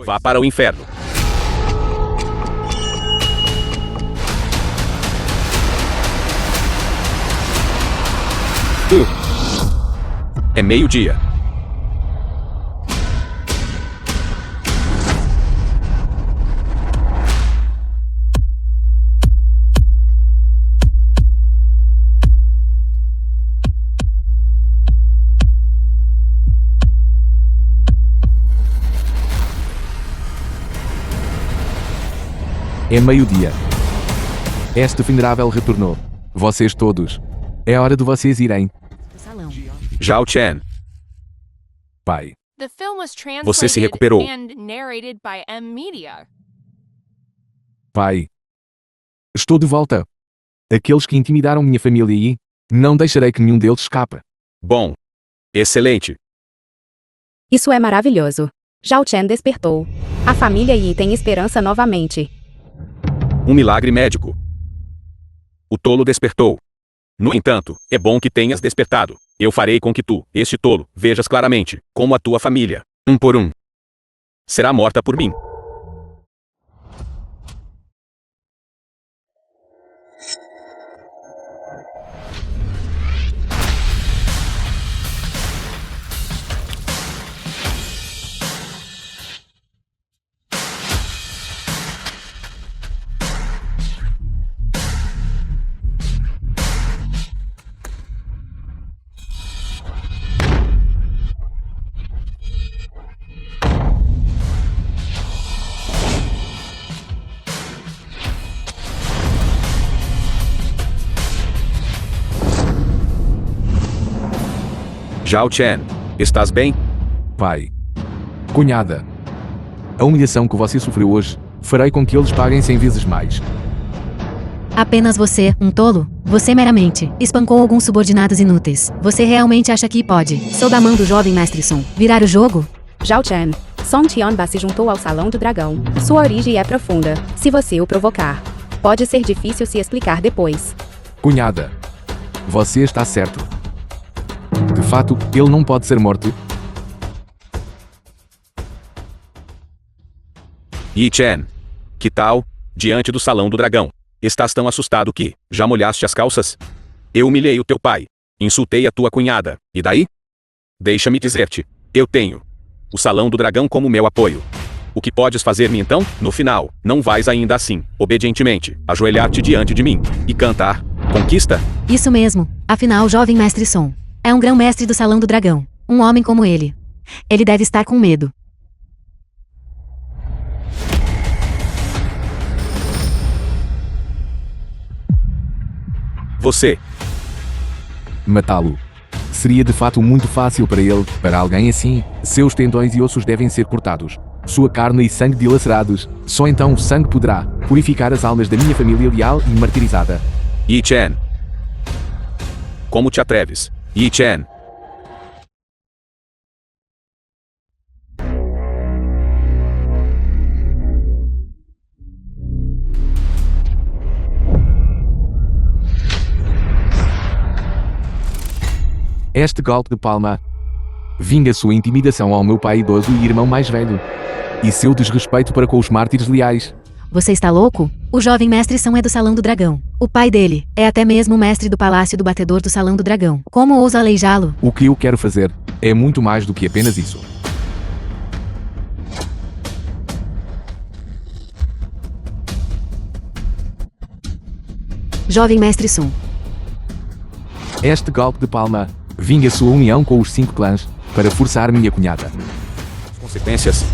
vá para o inferno. É meio-dia. É meio-dia. Este venerável retornou. Vocês todos. É hora de vocês irem. Zhao Chen, Pai. você se recuperou. Pai. Estou de volta. Aqueles que intimidaram minha família e não deixarei que nenhum deles escape. Bom. Excelente. Isso é maravilhoso. Zhao Chen despertou. A família Yi tem esperança novamente. Um milagre médico. O tolo despertou. No entanto, é bom que tenhas despertado. Eu farei com que tu, este tolo, vejas claramente, como a tua família, um por um, será morta por mim. Zhao Chen, estás bem? Pai. Cunhada. A humilhação que você sofreu hoje, farei com que eles paguem 100 vezes mais. Apenas você, um tolo? Você meramente espancou alguns subordinados inúteis. Você realmente acha que pode, sob a mão do jovem mestre Sun, virar o jogo? Zhao Chen. Song Tianba se juntou ao Salão do Dragão. Sua origem é profunda, se você o provocar. Pode ser difícil se explicar depois. Cunhada. Você está certo. De fato, ele não pode ser morto. Yi Chen. Que tal, diante do Salão do Dragão? Estás tão assustado que, já molhaste as calças? Eu humilhei o teu pai. Insultei a tua cunhada. E daí? Deixa-me dizer-te. Eu tenho o Salão do Dragão como meu apoio. O que podes fazer-me então? No final, não vais ainda assim, obedientemente, ajoelhar-te diante de mim e cantar Conquista? Isso mesmo. Afinal, o jovem mestre Sun é um grão-mestre do Salão do Dragão. Um homem como ele. Ele deve estar com medo. Você. Matá-lo. Seria de fato muito fácil para ele. Para alguém assim, seus tendões e ossos devem ser cortados. Sua carne e sangue dilacerados. Só então o sangue poderá purificar as almas da minha família leal e martirizada. Yi Chen. Como te atreves? Yi Chen. Este golpe de palma vinga sua intimidação ao meu pai idoso e irmão mais velho. E seu desrespeito para com os mártires leais. Você está louco? O jovem mestre Sun é do Salão do Dragão. O pai dele é até mesmo o mestre do Palácio do Batedor do Salão do Dragão. Como ousa aleijá-lo? O que eu quero fazer é muito mais do que apenas isso. Jovem mestre Sun. Este golpe de palma vinga sua união com os 5 clãs para forçar minha cunhada. As consequências.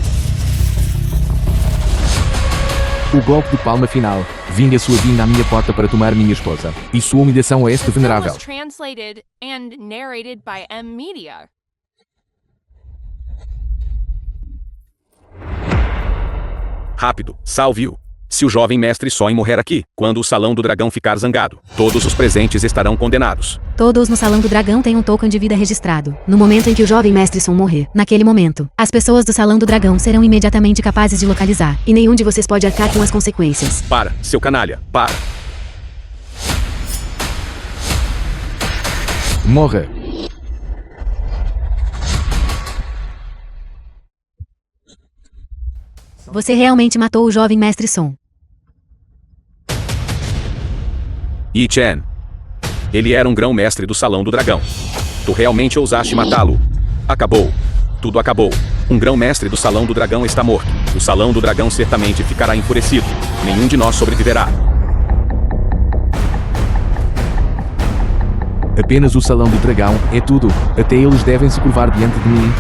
O golpe de palma final vinga sua vinda à minha porta para tomar minha esposa. E sua humilhação a este venerável. Rápido, salve-o. Se o jovem mestre Song morrer aqui, quando o Salão do Dragão ficar zangado, todos os presentes estarão condenados. Todos no Salão do Dragão têm um token de vida registrado. No momento em que o jovem mestre Sun morrer, naquele momento, as pessoas do Salão do Dragão serão imediatamente capazes de localizar, e nenhum de vocês pode arcar com as consequências. Para, seu canalha, para. Morra. Você realmente matou o jovem mestre Son. Yi Chen. Ele era um grão-mestre do Salão do Dragão. Tu realmente ousaste matá-lo. Acabou. Tudo acabou. Um grão-mestre do Salão do Dragão está morto. O Salão do Dragão certamente ficará enfurecido. Nenhum de nós sobreviverá. Apenas o Salão do Dragão é tudo. Até eles devem se curvar diante de mim.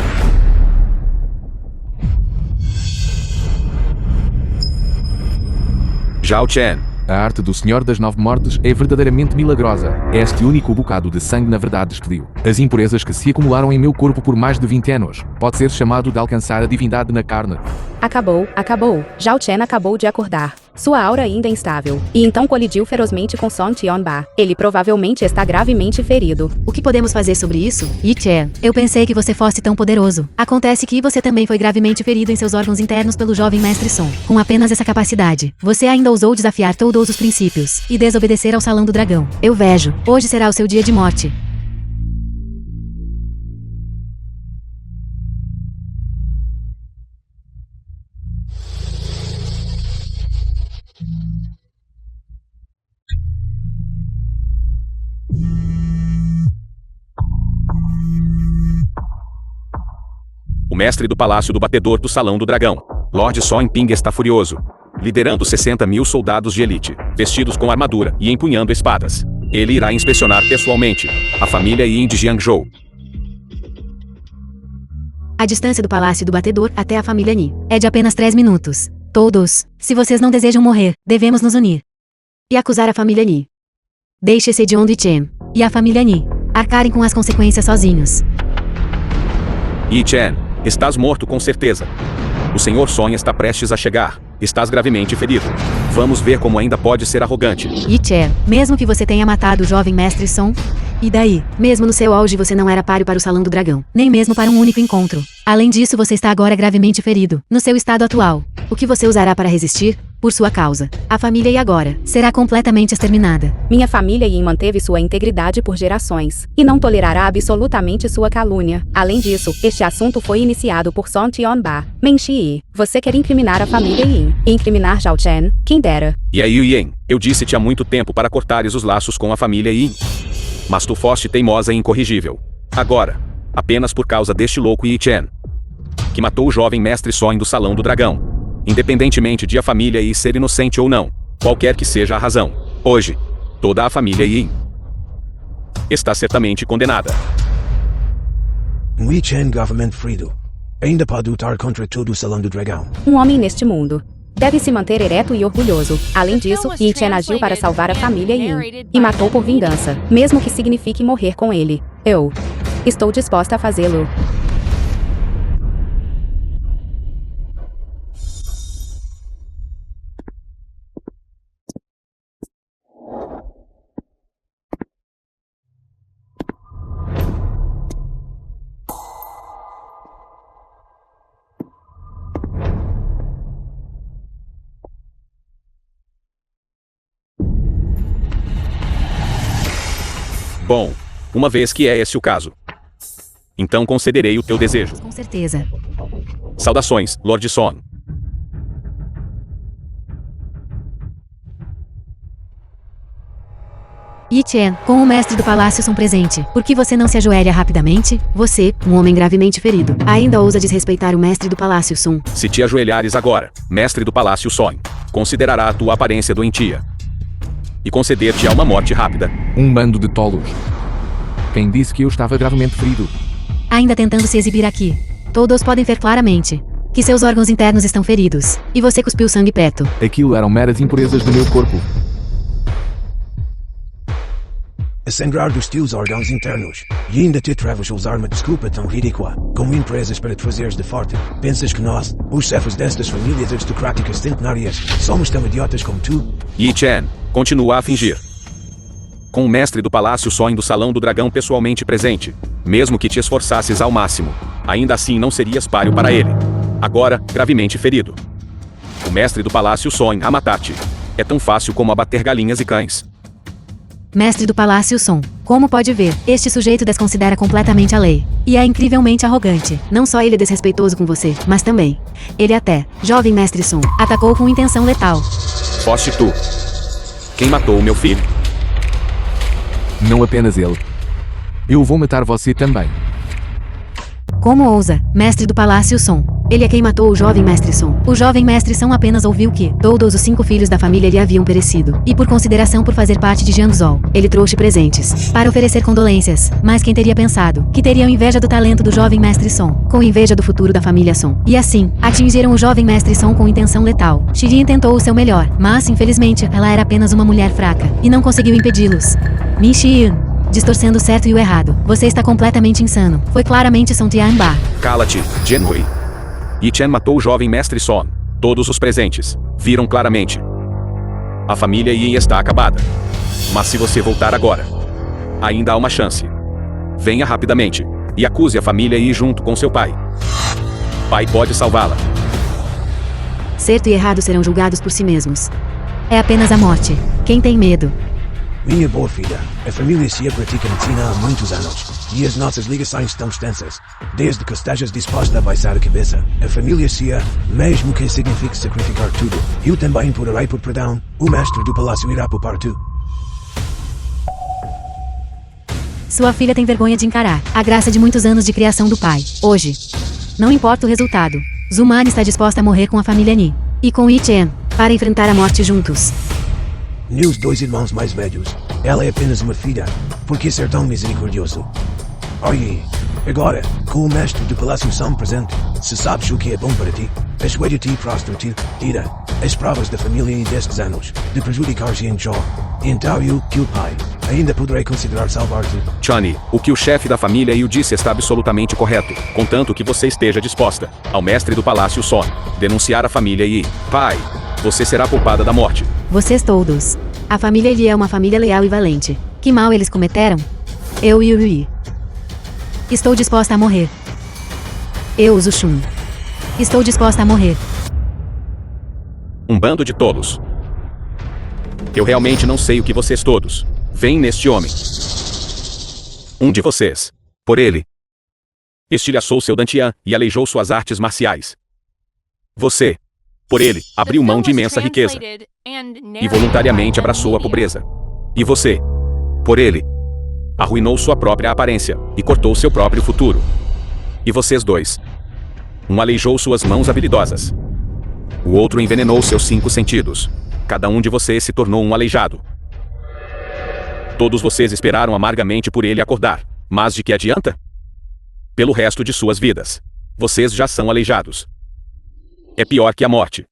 Zhao Chen. A arte do Senhor das Nove Mortes é verdadeiramente milagrosa. Este único bocado de sangue na verdade despediu as impurezas que se acumularam em meu corpo por mais de 20 anos. Pode ser chamado de alcançar a divindade na carne. Acabou, acabou. Zhao Chen acabou de acordar. Sua aura ainda é instável. E então colidiu ferozmente com Song Tionba. Ele provavelmente está gravemente ferido. O que podemos fazer sobre isso? Yi Chen, eu pensei que você fosse tão poderoso. Acontece que você também foi gravemente ferido em seus órgãos internos pelo jovem mestre Son. Com apenas essa capacidade, você ainda ousou desafiar todos os princípios e desobedecer ao Salão do Dragão. Eu vejo. Hoje será o seu dia de morte. O mestre do Palácio do Batedor do Salão do Dragão. Lord Song Ping está furioso. Liderando 60.000 soldados de elite, vestidos com armadura e empunhando espadas. Ele irá inspecionar pessoalmente a família Yin de Jiangzhou. A distância do Palácio do Batedor até a família Ni é de apenas 3 minutos. Todos, se vocês não desejam morrer, devemos nos unir e acusar a família Ni. Deixe esse John Chen e a família Ni arcarem com as consequências sozinhos. Yi Chen, estás morto com certeza. O Senhor Song está prestes a chegar. Estás gravemente ferido. Vamos ver como ainda pode ser arrogante. Yi Chen, mesmo que você tenha matado o jovem mestre Son, e daí? Mesmo no seu auge você não era páreo para o Salão do Dragão, nem mesmo para um único encontro. Além disso, você está agora gravemente ferido. No seu estado atual, o que você usará para resistir? Por sua causa, a família Yi agora será completamente exterminada. Minha família Yin manteve sua integridade por gerações, e não tolerará absolutamente sua calúnia. Além disso, este assunto foi iniciado por Song Tionba. Men Shi, você quer incriminar a família Yin, e incriminar Zhao Chen, quem dera. E aí, Yin, eu disse-te há muito tempo para cortares os laços com a família Yin. Mas tu foste teimosa e incorrigível. Agora, apenas por causa deste louco Yi Chen, que matou o jovem mestre Song do Salão do Dragão. Independentemente de a família Yi ser inocente ou não, qualquer que seja a razão, hoje, toda a família Yi está certamente condenada. Yi Chen government fredo. Ainda pode lutar contra todo o Salão do Dragão. Um homem neste mundo deve se manter ereto e orgulhoso. Além disso, Yi Chen agiu para salvar a família Yin e matou por vingança, mesmo que signifique morrer com ele. Eu estou disposta a fazê-lo. Bom, uma vez que é esse o caso, então concederei o teu desejo. Com certeza. Saudações, Lord Song. Yi Chen, com o mestre do palácio Son presente, por que você não se ajoelha rapidamente? Você, um homem gravemente ferido, ainda ousa desrespeitar o mestre do palácio Son. Se te ajoelhares agora, mestre do Palácio Song, considerará a tua aparência doentia e conceder-te-á uma morte rápida. Um bando de tolos. Quem disse que eu estava gravemente ferido? Ainda tentando se exibir aqui. Todos podem ver claramente que seus órgãos internos estão feridos, e você cuspiu sangue perto. Aquilo eram meras impurezas do meu corpo. A sangrar dos teus órgãos internos. E ainda te atreves a usar uma desculpa tão ridícula, como empresas para te fazeres de forte. Pensas que nós, os chefes destas famílias aristocráticas centenárias, somos tão idiotas como tu? Yi Chen, continua a fingir. Com o mestre do Palácio Song do Salão do Dragão pessoalmente presente, mesmo que te esforçasses ao máximo, ainda assim não serias páreo para ele. Agora, gravemente ferido. O mestre do Palácio Song a matar-te. É tão fácil como abater galinhas e cães. mestre do Palácio Som. Como pode ver, este sujeito desconsidera completamente a lei. E é incrivelmente arrogante. Não só ele é desrespeitoso com você, mas também. Ele até, jovem mestre Som, atacou com intenção letal. Foste tu. Quem matou o meu filho? Não apenas ele. Eu vou matar você também. Como ousa, mestre do Palácio Som? Ele é quem matou o jovem mestre Som. O jovem mestre Som apenas ouviu que todos os 5 filhos da família lhe haviam perecido. E por consideração por fazer parte de Jiangzhou, ele trouxe presentes para oferecer condolências. Mas quem teria pensado que teriam inveja do talento do jovem mestre Som, com inveja do futuro da família Som. E assim, atingiram o jovem mestre Som com intenção letal. Shirin tentou o seu melhor, mas infelizmente ela era apenas uma mulher fraca e não conseguiu impedi-los. Min Xian, distorcendo o certo e o errado. Você está completamente insano. Foi claramente Song Tianba. Cala-te, Genhui. Yi Chen matou o jovem mestre Son. Todos os presentes viram claramente. A família Yi está acabada. Mas se você voltar agora, ainda há uma chance. Venha rapidamente e acuse a família Yi junto com seu pai. Pai pode salvá-la. Certo e errado serão julgados por si mesmos. É apenas a morte. Quem tem medo? Minha boa filha, a família Xia pratica medicina há muitos anos, e as nossas ligações estão extensas. Desde que estejas disposta a baixar a cabeça, a família Xia, mesmo que signifique sacrificar tudo, eu também poderei por perdão, o mestre do palácio irá poupar tu. Sua filha tem vergonha de encarar a graça de muitos anos de criação do pai. Hoje, não importa o resultado, Zuman está disposta a morrer com a família Ni e com Yi Chen, para enfrentar a morte juntos. Meus 2 irmãos mais velhos, ela é apenas uma filha, por que ser tão misericordioso? Olhe, agora, com o mestre do Palácio São presente, se sabes o que é bom para ti, ajoelha-te e prostra-te, tira as provas da família e destes anos, de prejudicar Jiangzhou. Então eu, teu pai, ainda poderei considerar salvar-te. Chani, o que o chefe da família Yi disse está absolutamente correto, contanto que você esteja disposta, ao mestre do Palácio Son, denunciar a família Yi. Pai, você será poupada da morte. Vocês todos. A família Li é uma família leal e valente. Que mal eles cometeram? Eu e o Yi. Estou disposta a morrer. Eu, Zushun. Estou disposta a morrer. Um bando de tolos. Eu realmente não sei o que vocês todos veem neste homem. Um de vocês, por ele, estilhaçou seu Dantian e aleijou suas artes marciais. Você, por ele, abriu mão de imensa riqueza e voluntariamente abraçou a pobreza. E você, por ele, arruinou sua própria aparência e cortou seu próprio futuro. E vocês dois, um aleijou suas mãos habilidosas. O outro envenenou seus 5 sentidos. Cada um de vocês se tornou um aleijado. Todos vocês esperaram amargamente por ele acordar. Mas de que adianta? Pelo resto de suas vidas, vocês já são aleijados. É pior que a morte.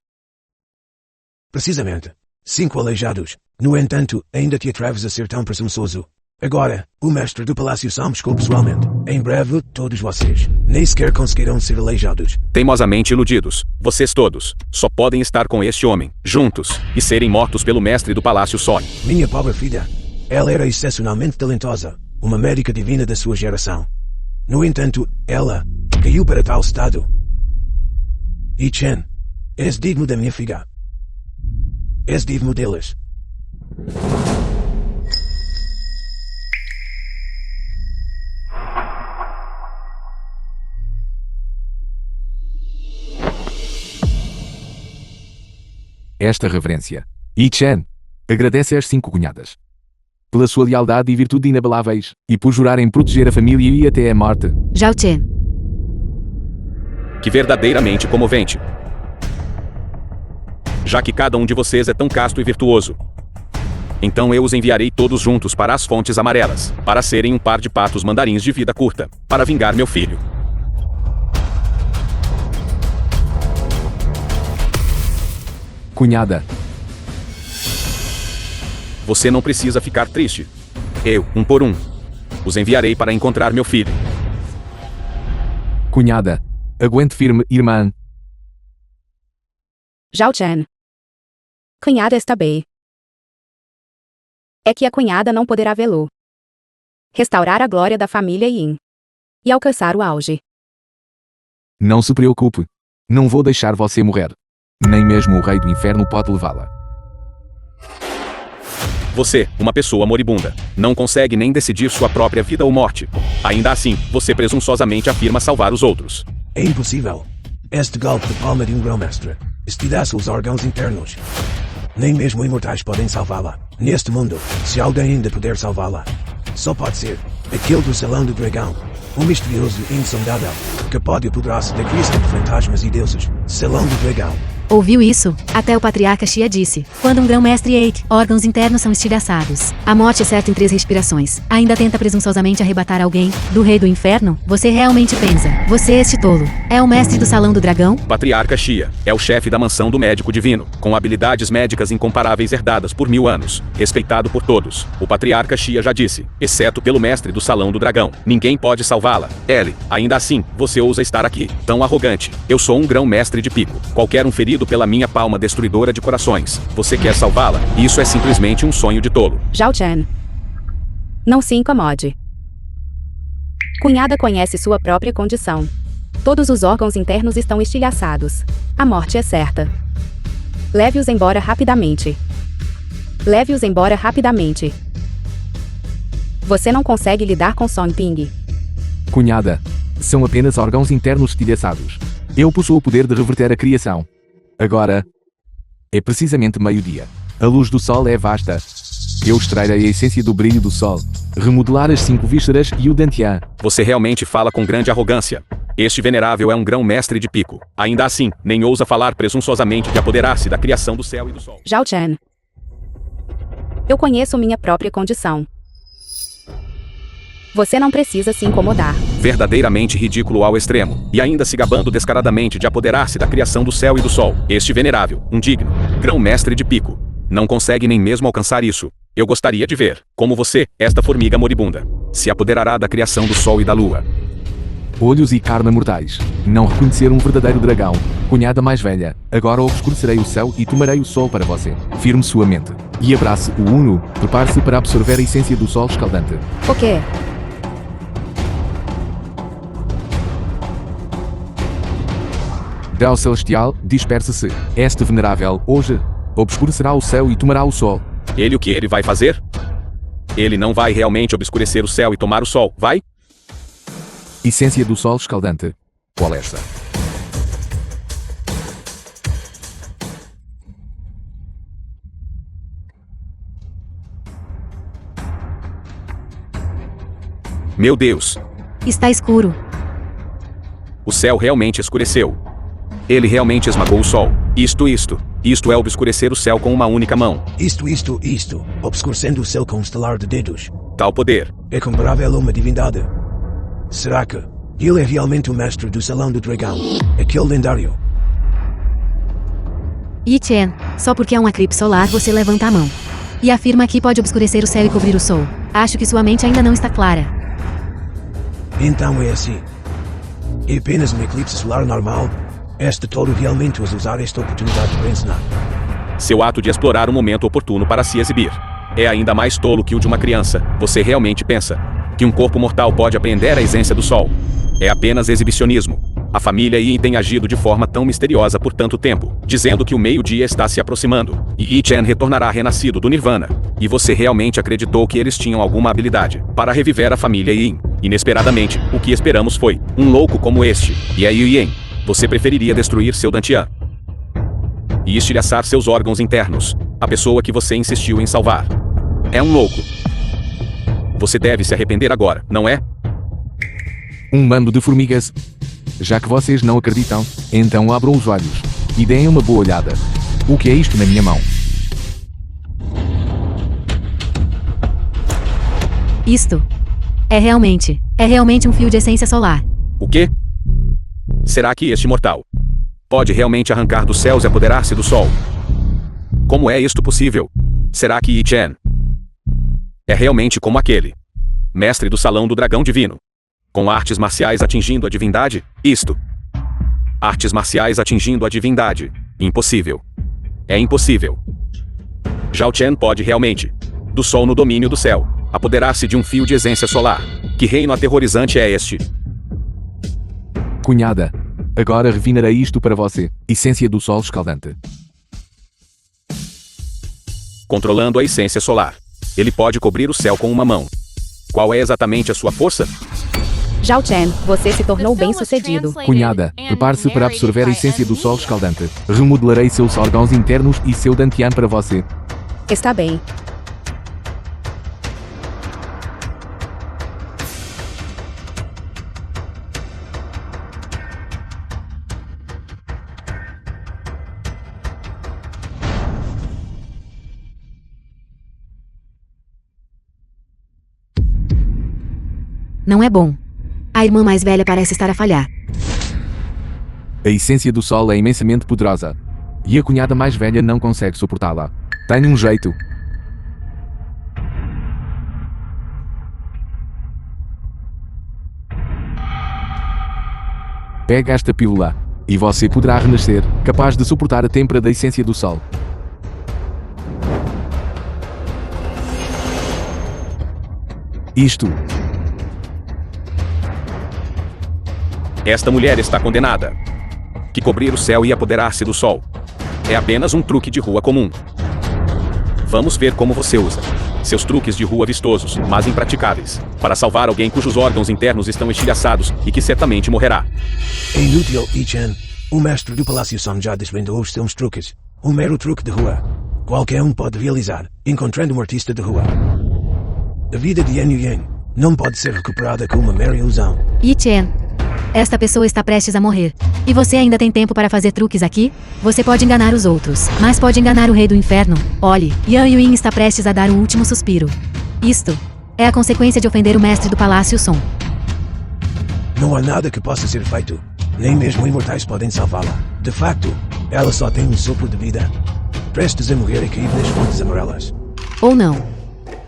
Precisamente. 5 aleijados. No entanto, ainda te atreves a ser tão presunçoso. Agora, o mestre do Palácio São buscou pessoalmente. Em breve, todos vocês nem sequer conseguirão ser aleijados. Teimosamente iludidos, vocês todos só podem estar com este homem, juntos, e serem mortos pelo mestre do Palácio Son. Minha pobre filha, ela era excepcionalmente talentosa, uma médica divina da sua geração. No entanto, ela caiu para tal estado. Yi Chen, és digno da minha filha. És digno deles. Esta reverência. Yi Chen agradece às 5 cunhadas pela sua lealdade e virtude inabaláveis, e por jurarem proteger a família Yi até a morte. Zhao Chen. Que verdadeiramente comovente. Já que cada um de vocês é tão casto e virtuoso, então eu os enviarei todos juntos para as Fontes Amarelas, para serem um par de patos mandarins de vida curta, para vingar meu filho. Cunhada. Você não precisa ficar triste. Eu, um por um, os enviarei para encontrar meu filho. Cunhada. Aguente firme, irmã. Zhao Chen. Cunhada está bem. É que a cunhada não poderá vê-lo. Restaurar a glória da família Yin. E alcançar o auge. Não se preocupe. Não vou deixar você morrer. Nem mesmo o rei do inferno pode levá-la. Você, uma pessoa moribunda, não consegue nem decidir sua própria vida ou morte. Ainda assim, você presunçosamente afirma salvar os outros. É impossível. Este golpe de palma de grão-mestre estilhaça os órgãos internos. Nem mesmo imortais podem salvá-la. Neste mundo, se alguém ainda puder salvá-la, só pode ser aquele do Salão do Dragão, o misterioso e insondável, que pode apoderar-se da crista de fantasmas e deuses. Salão do Dragão. Ouviu isso? Até o patriarca Xia disse. Quando um grão-mestre Eik, órgãos internos são estilhaçados. A morte é certa em 3 respirações. Ainda tenta presunçosamente arrebatar alguém do rei do inferno? Você realmente pensa? Você este tolo. É o mestre do Salão do Dragão? Patriarca Xia é o chefe da mansão do médico divino, com habilidades médicas incomparáveis herdadas por 1000 anos, respeitado por todos. O patriarca Xia já disse, exceto pelo mestre do Salão do Dragão. Ninguém pode salvá-la. Ele, ainda assim, você ousa estar aqui, tão arrogante. Eu sou um grão-mestre de pico. Qualquer um ferido pela minha palma destruidora de corações. Você quer salvá-la? Isso é simplesmente um sonho de tolo. Zhao Chen. Não se incomode. Cunhada conhece sua própria condição. Todos os órgãos internos estão estilhaçados. A morte é certa. Leve-os embora rapidamente. Leve-os embora rapidamente. Você não consegue lidar com Song Ping. Cunhada. São apenas órgãos internos estilhaçados. Eu possuo o poder de reverter a criação. Agora, é precisamente meio-dia. A luz do sol é vasta. Eu extrairei a essência do brilho do sol, remodelar as 5 vísceras e o Dantian. Você realmente fala com grande arrogância. Este venerável é um grão-mestre de pico. Ainda assim, nem ousa falar presunçosamente de apoderar-se da criação do céu e do sol. Zhao Chen. Eu conheço minha própria condição. Você não precisa se incomodar. Verdadeiramente ridículo ao extremo, e ainda se gabando descaradamente de apoderar-se da criação do céu e do sol. Este venerável, um digno, grão-mestre de pico, não consegue nem mesmo alcançar isso. Eu gostaria de ver, como você, esta formiga moribunda, se apoderará da criação do sol e da lua. Olhos e carne mortais. Não reconhecer um verdadeiro dragão. Cunhada mais velha. Agora obscurecerei o céu e tomarei o sol para você. Firme sua mente. E abrace o Uno. Prepare-se para absorver a essência do sol escaldante. O quê? Deus celestial, disperse-se. Este venerável, hoje, obscurecerá o céu e tomará o sol. Ele o que ele vai fazer? Ele não vai realmente obscurecer o céu e tomar o sol, vai? Essência do sol escaldante. Qual é esta? Meu Deus! Está escuro. O céu realmente escureceu. Ele realmente esmagou o sol. Isto é obscurecer o céu com uma única mão. Isto. Obscurecendo o céu com um estalar de dedos. Tal poder. É comparável a uma divindade. Será que ele é realmente o mestre do Salão do Dragão? Aquele lendário. Yi Chen, só porque é um eclipse solar você levanta a mão. E afirma que pode obscurecer o céu e cobrir o sol. Acho que sua mente ainda não está clara. Então é assim. É apenas um eclipse solar normal. Este tolo realmente usa usar esta oportunidade para ensinar. Seu ato de explorar o momento oportuno para se exibir é ainda mais tolo que o de uma criança. Você realmente pensa que um corpo mortal pode apreender a essência do sol? É apenas exibicionismo. A família Yi tem agido de forma tão misteriosa por tanto tempo, dizendo que o meio-dia está se aproximando, e Yi Chen retornará renascido do Nirvana. E você realmente acreditou que eles tinham alguma habilidade para reviver a família Yin. Inesperadamente, o que esperamos foi um louco como este. E a Yi Yin, você preferiria destruir seu Dantian e estilhaçar seus órgãos internos, a pessoa que você insistiu em salvar. É um louco. Você deve se arrepender agora, não é? Um bando de formigas. Já que vocês não acreditam, então abram os olhos e deem uma boa olhada. O que é isto na minha mão? Isto. É realmente um fio de essência solar. O quê? Será que este mortal pode realmente arrancar dos céus e apoderar-se do sol? Como é isto possível? Será que Yi Chen é realmente como aquele mestre do Salão do Dragão Divino, com artes marciais atingindo a divindade? Artes marciais atingindo a divindade. Impossível. É impossível. Zhao Chen pode realmente, do sol no domínio do céu, apoderar-se de um fio de essência solar. Que reino aterrorizante é este? Cunhada, agora refinarei isto para você. Essência do sol escaldante. Controlando a essência solar. Ele pode cobrir o céu com uma mão. Qual é exatamente a sua força? Zhao Chen, você se tornou bem-sucedido. Cunhada, prepare-se para absorver a essência do sol escaldante. Remodelarei seus órgãos internos e seu dantian para você. Está bem. Não é bom. A irmã mais velha parece estar a falhar. A essência do sol é imensamente poderosa. E a cunhada mais velha não consegue suportá-la. Tem um jeito. Pega esta pílula. E você poderá renascer, capaz de suportar a têmpera da essência do sol. Isto. Esta mulher está condenada. Que cobrir o céu e apoderar-se do sol. É apenas um truque de rua comum. Vamos ver como você usa seus truques de rua vistosos, mas impraticáveis, para salvar alguém cujos órgãos internos estão estilhaçados e que certamente morrerá. É inútil, Yi-Chen. O mestre do Palácio Song já desvendou os seus truques. Um mero truque de rua. Qualquer um pode realizar, encontrando um artista de rua. A vida de Yan Yuyan não pode ser recuperada com uma mera ilusão. Yi-Chen, esta pessoa está prestes a morrer. E você ainda tem tempo para fazer truques aqui? Você pode enganar os outros, mas pode enganar o rei do inferno. Olhe, Yan Yuan está prestes a dar o último suspiro. Isto é a consequência de ofender o mestre do Palácio Song. Não há nada que possa ser feito. Nem mesmo imortais podem salvá-la. De facto, ela só tem um sopro de vida. Prestes a morrer e cair nas fontes amarelas. Ou não.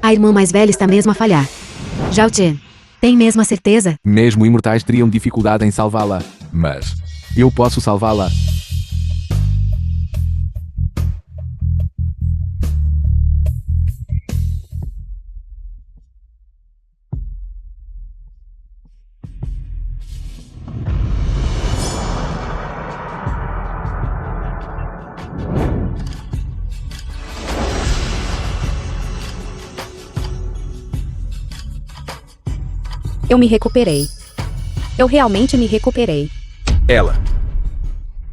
A irmã mais velha está mesmo a falhar. Zhao Chen, tem mesmo a certeza? Mesmo imortais teriam dificuldade em salvá-la. Mas eu posso salvá-la. Eu me recuperei. Eu realmente me recuperei.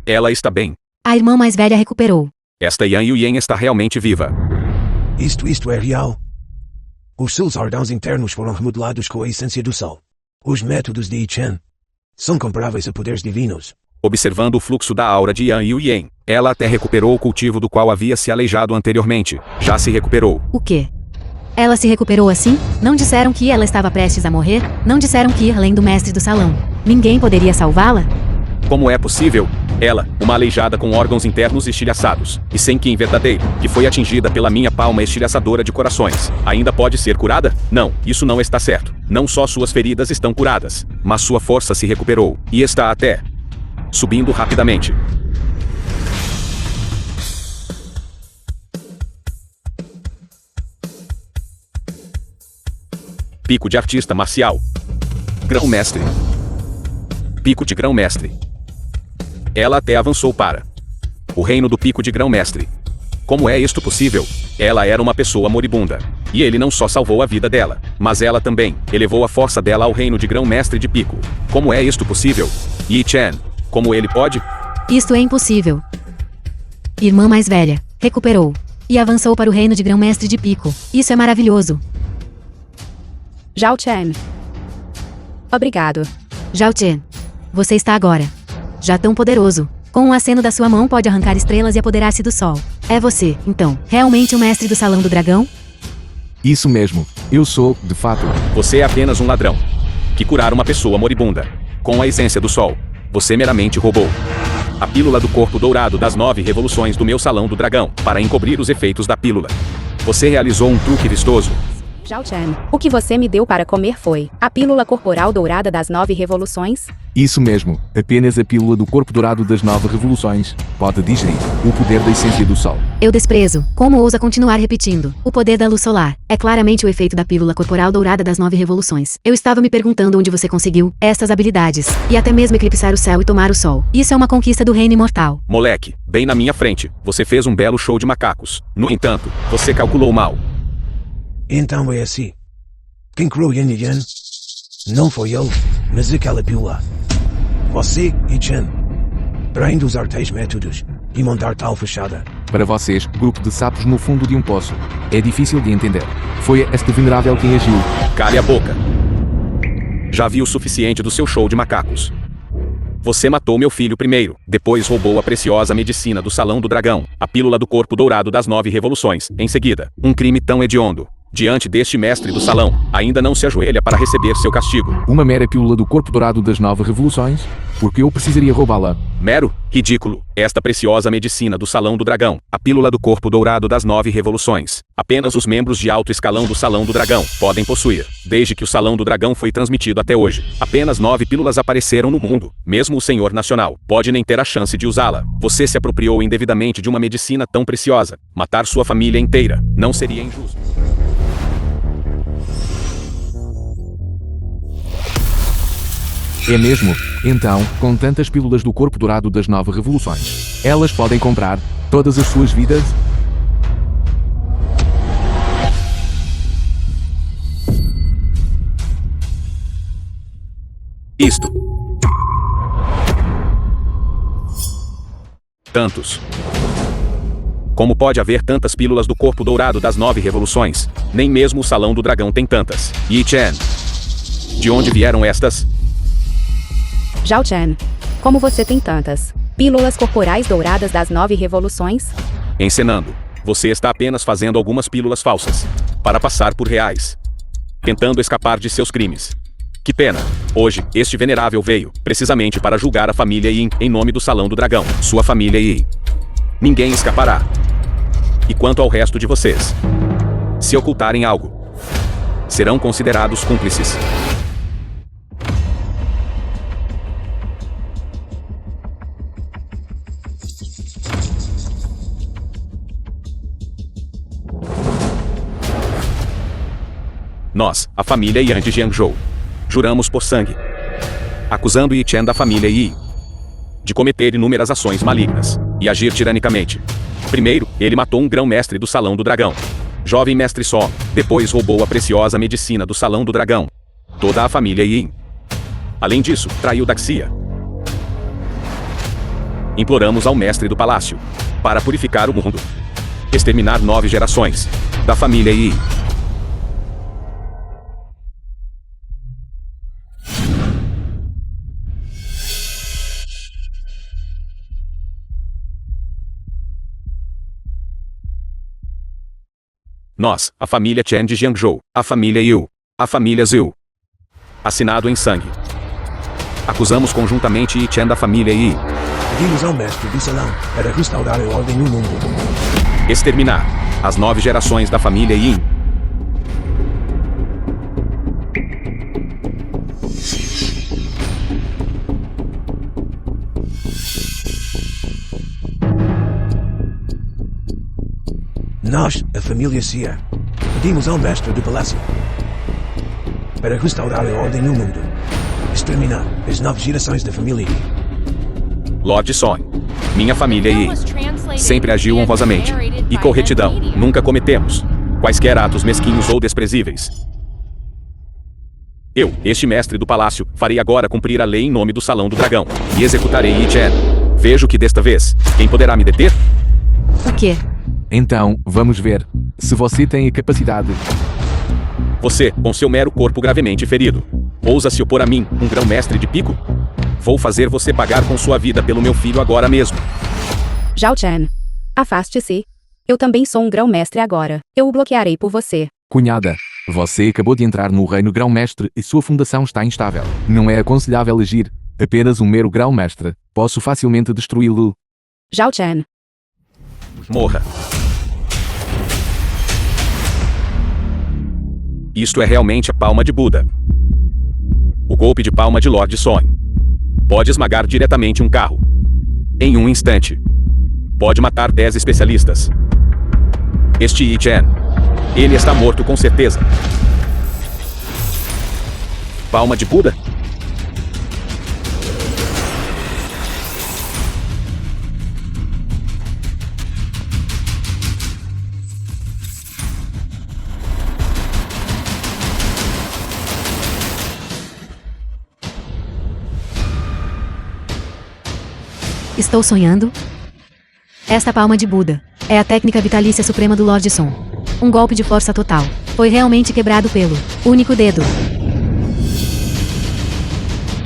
Ela está bem. A irmã mais velha recuperou. Esta Yan Yuyan está realmente viva. Isto é real. Os seus órgãos internos foram remodelados com a essência do sol. Os métodos de Yi-Chen são comparáveis a poderes divinos. Observando o fluxo da aura de Yan Yuyan, ela até recuperou o cultivo do qual havia se aleijado anteriormente. Já se recuperou. O quê? Ela se recuperou assim? Não disseram que ela estava prestes a morrer? Não disseram que ir além do mestre do salão. Ninguém poderia salvá-la? Como é possível? Ela, uma aleijada com órgãos internos estilhaçados, e sem Qin verdadeiro, que foi atingida pela minha palma estilhaçadora de corações, ainda pode ser curada? Não, isso não está certo. Não só suas feridas estão curadas, mas sua força se recuperou, e está até subindo rapidamente. Pico de artista marcial. Grão-mestre. Pico de grão-mestre. Ela até avançou para o reino do pico de grão-mestre. Como é isto possível? Ela era uma pessoa moribunda. E ele não só salvou a vida dela, mas ela também elevou a força dela ao reino de grão-mestre de pico. Como é isto possível? Yi-Chen, como ele pode? Isto é impossível. Irmã mais velha, recuperou. E avançou para o reino de grão-mestre de pico. Isso é maravilhoso. Zhao Chen. Obrigado. Zhao Chen, você está agora já tão poderoso. Com um aceno da sua mão pode arrancar estrelas e apoderar-se do sol. É você, então, realmente o mestre do Salão do Dragão? Isso mesmo. Eu sou, de fato. Você é apenas um ladrão que curar uma pessoa moribunda com a essência do sol. Você meramente roubou a pílula do corpo dourado das 9 revoluções do meu Salão do Dragão para encobrir os efeitos da pílula. Você realizou um truque vistoso. Zhao Chen, o que você me deu para comer foi a pílula corporal dourada das 9 revoluções? Isso mesmo. Apenas a pílula do corpo dourado das 9 revoluções pode digerir o poder da essência do sol. Eu desprezo. Como ousa continuar repetindo? O poder da luz solar é claramente o efeito da pílula corporal dourada das 9 revoluções. Eu estava me perguntando onde você conseguiu estas habilidades, e até mesmo eclipsar o céu e tomar o sol. Isso é uma conquista do reino imortal. Moleque, bem na minha frente, você fez um belo show de macacos. No entanto, você calculou mal. Então é assim. Quem criou Yin e Yang não foi ele, mas aquela pílula. Você e Chen. Para ainda usar tais métodos e montar tal fachada. Para vocês, grupo de sapos no fundo de um poço. É difícil de entender. Foi este venerável quem agiu. Cale a boca. Já vi o suficiente do seu show de macacos. Você matou meu filho primeiro, depois roubou a preciosa medicina do Salão do Dragão, a pílula do corpo dourado das 9 revoluções, em seguida. Um crime tão hediondo. Diante deste mestre do salão, ainda não se ajoelha para receber seu castigo. Uma mera pílula do corpo dourado das 9 revoluções? Porque eu precisaria roubá-la. Mero? Ridículo. Esta preciosa medicina do Salão do Dragão, a pílula do corpo dourado das 9 revoluções. Apenas os membros de alto escalão do Salão do Dragão podem possuir. Desde que o Salão do Dragão foi transmitido até hoje, apenas 9 pílulas apareceram no mundo. Mesmo o Senhor Nacional pode nem ter a chance de usá-la. Você se apropriou indevidamente de uma medicina tão preciosa. Matar sua família inteira não seria injusto. É mesmo? Então, com tantas pílulas do corpo dourado das 9 revoluções, elas podem comprar todas as suas vidas? Isto. Tantos. Como pode haver tantas pílulas do corpo dourado das 9 revoluções? Nem mesmo o Salão do Dragão tem tantas. Yi Chen. De onde vieram estas? Zhao Chen. Como você tem tantas pílulas corporais douradas das 9 revoluções? Encenando. Você está apenas fazendo algumas pílulas falsas. Para passar por reais. Tentando escapar de seus crimes. Que pena. Hoje, este venerável veio, precisamente para julgar a família Yin, em nome do Salão do Dragão. Sua família Yin. Ninguém escapará. E quanto ao resto de vocês? Se ocultarem algo, serão considerados cúmplices. Nós, a família Yan de Jiangzhou, juramos por sangue, acusando Yi Chen da família Yi de cometer inúmeras ações malignas e agir tiranicamente. Primeiro, ele matou um grão-mestre do Salão do Dragão, jovem mestre Só. Depois roubou a preciosa medicina do Salão do Dragão, toda a família Yin. Além disso, traiu Daxia. Imploramos ao mestre do palácio para purificar o mundo, exterminar 9 gerações da família Yi. Nós, a família Chen de Jiangzhou, a família Yu, a família Zhu. Assinado em sangue. Acusamos conjuntamente Yi Chen da família Yi. Pedimos ao mestre do salão para restaurar a ordem no mundo. Exterminar as 9 gerações da família Yin. Nós, a família Xia, pedimos ao mestre do palácio para restaurar a ordem no mundo. Exterminar as 9 gerações da família Yi. Lord Song. Minha família Yi sempre agiu honrosamente e com retidão. Nunca cometemos quaisquer atos mesquinhos ou desprezíveis. Eu, este mestre do palácio, farei agora cumprir a lei em nome do Salão do Dragão e executarei Yi Chen. Vejo que desta vez, quem poderá me deter? O quê? Então, vamos ver se você tem a capacidade. Você, com seu mero corpo gravemente ferido, ousa se opor a mim, um grão-mestre de pico? Vou fazer você pagar com sua vida pelo meu filho agora mesmo. Zhao Chen. Afaste-se. Eu também sou um grão-mestre agora. Eu o bloquearei por você. Cunhada, você acabou de entrar no reino grão-mestre e sua fundação está instável. Não é aconselhável agir. Apenas um mero grão-mestre. Posso facilmente destruí-lo. Zhao Chen. Morra. Isto é realmente a palma de Buda. O golpe de palma de Lord Song pode esmagar diretamente um carro. Em um instante. Pode matar 10 especialistas. Este Yi Chen. Ele está morto com certeza. Palma de Buda? Estou sonhando? Esta palma de Buda é a técnica vitalícia suprema do Lorde Son. Um golpe de força total. Foi realmente quebrado pelo único dedo.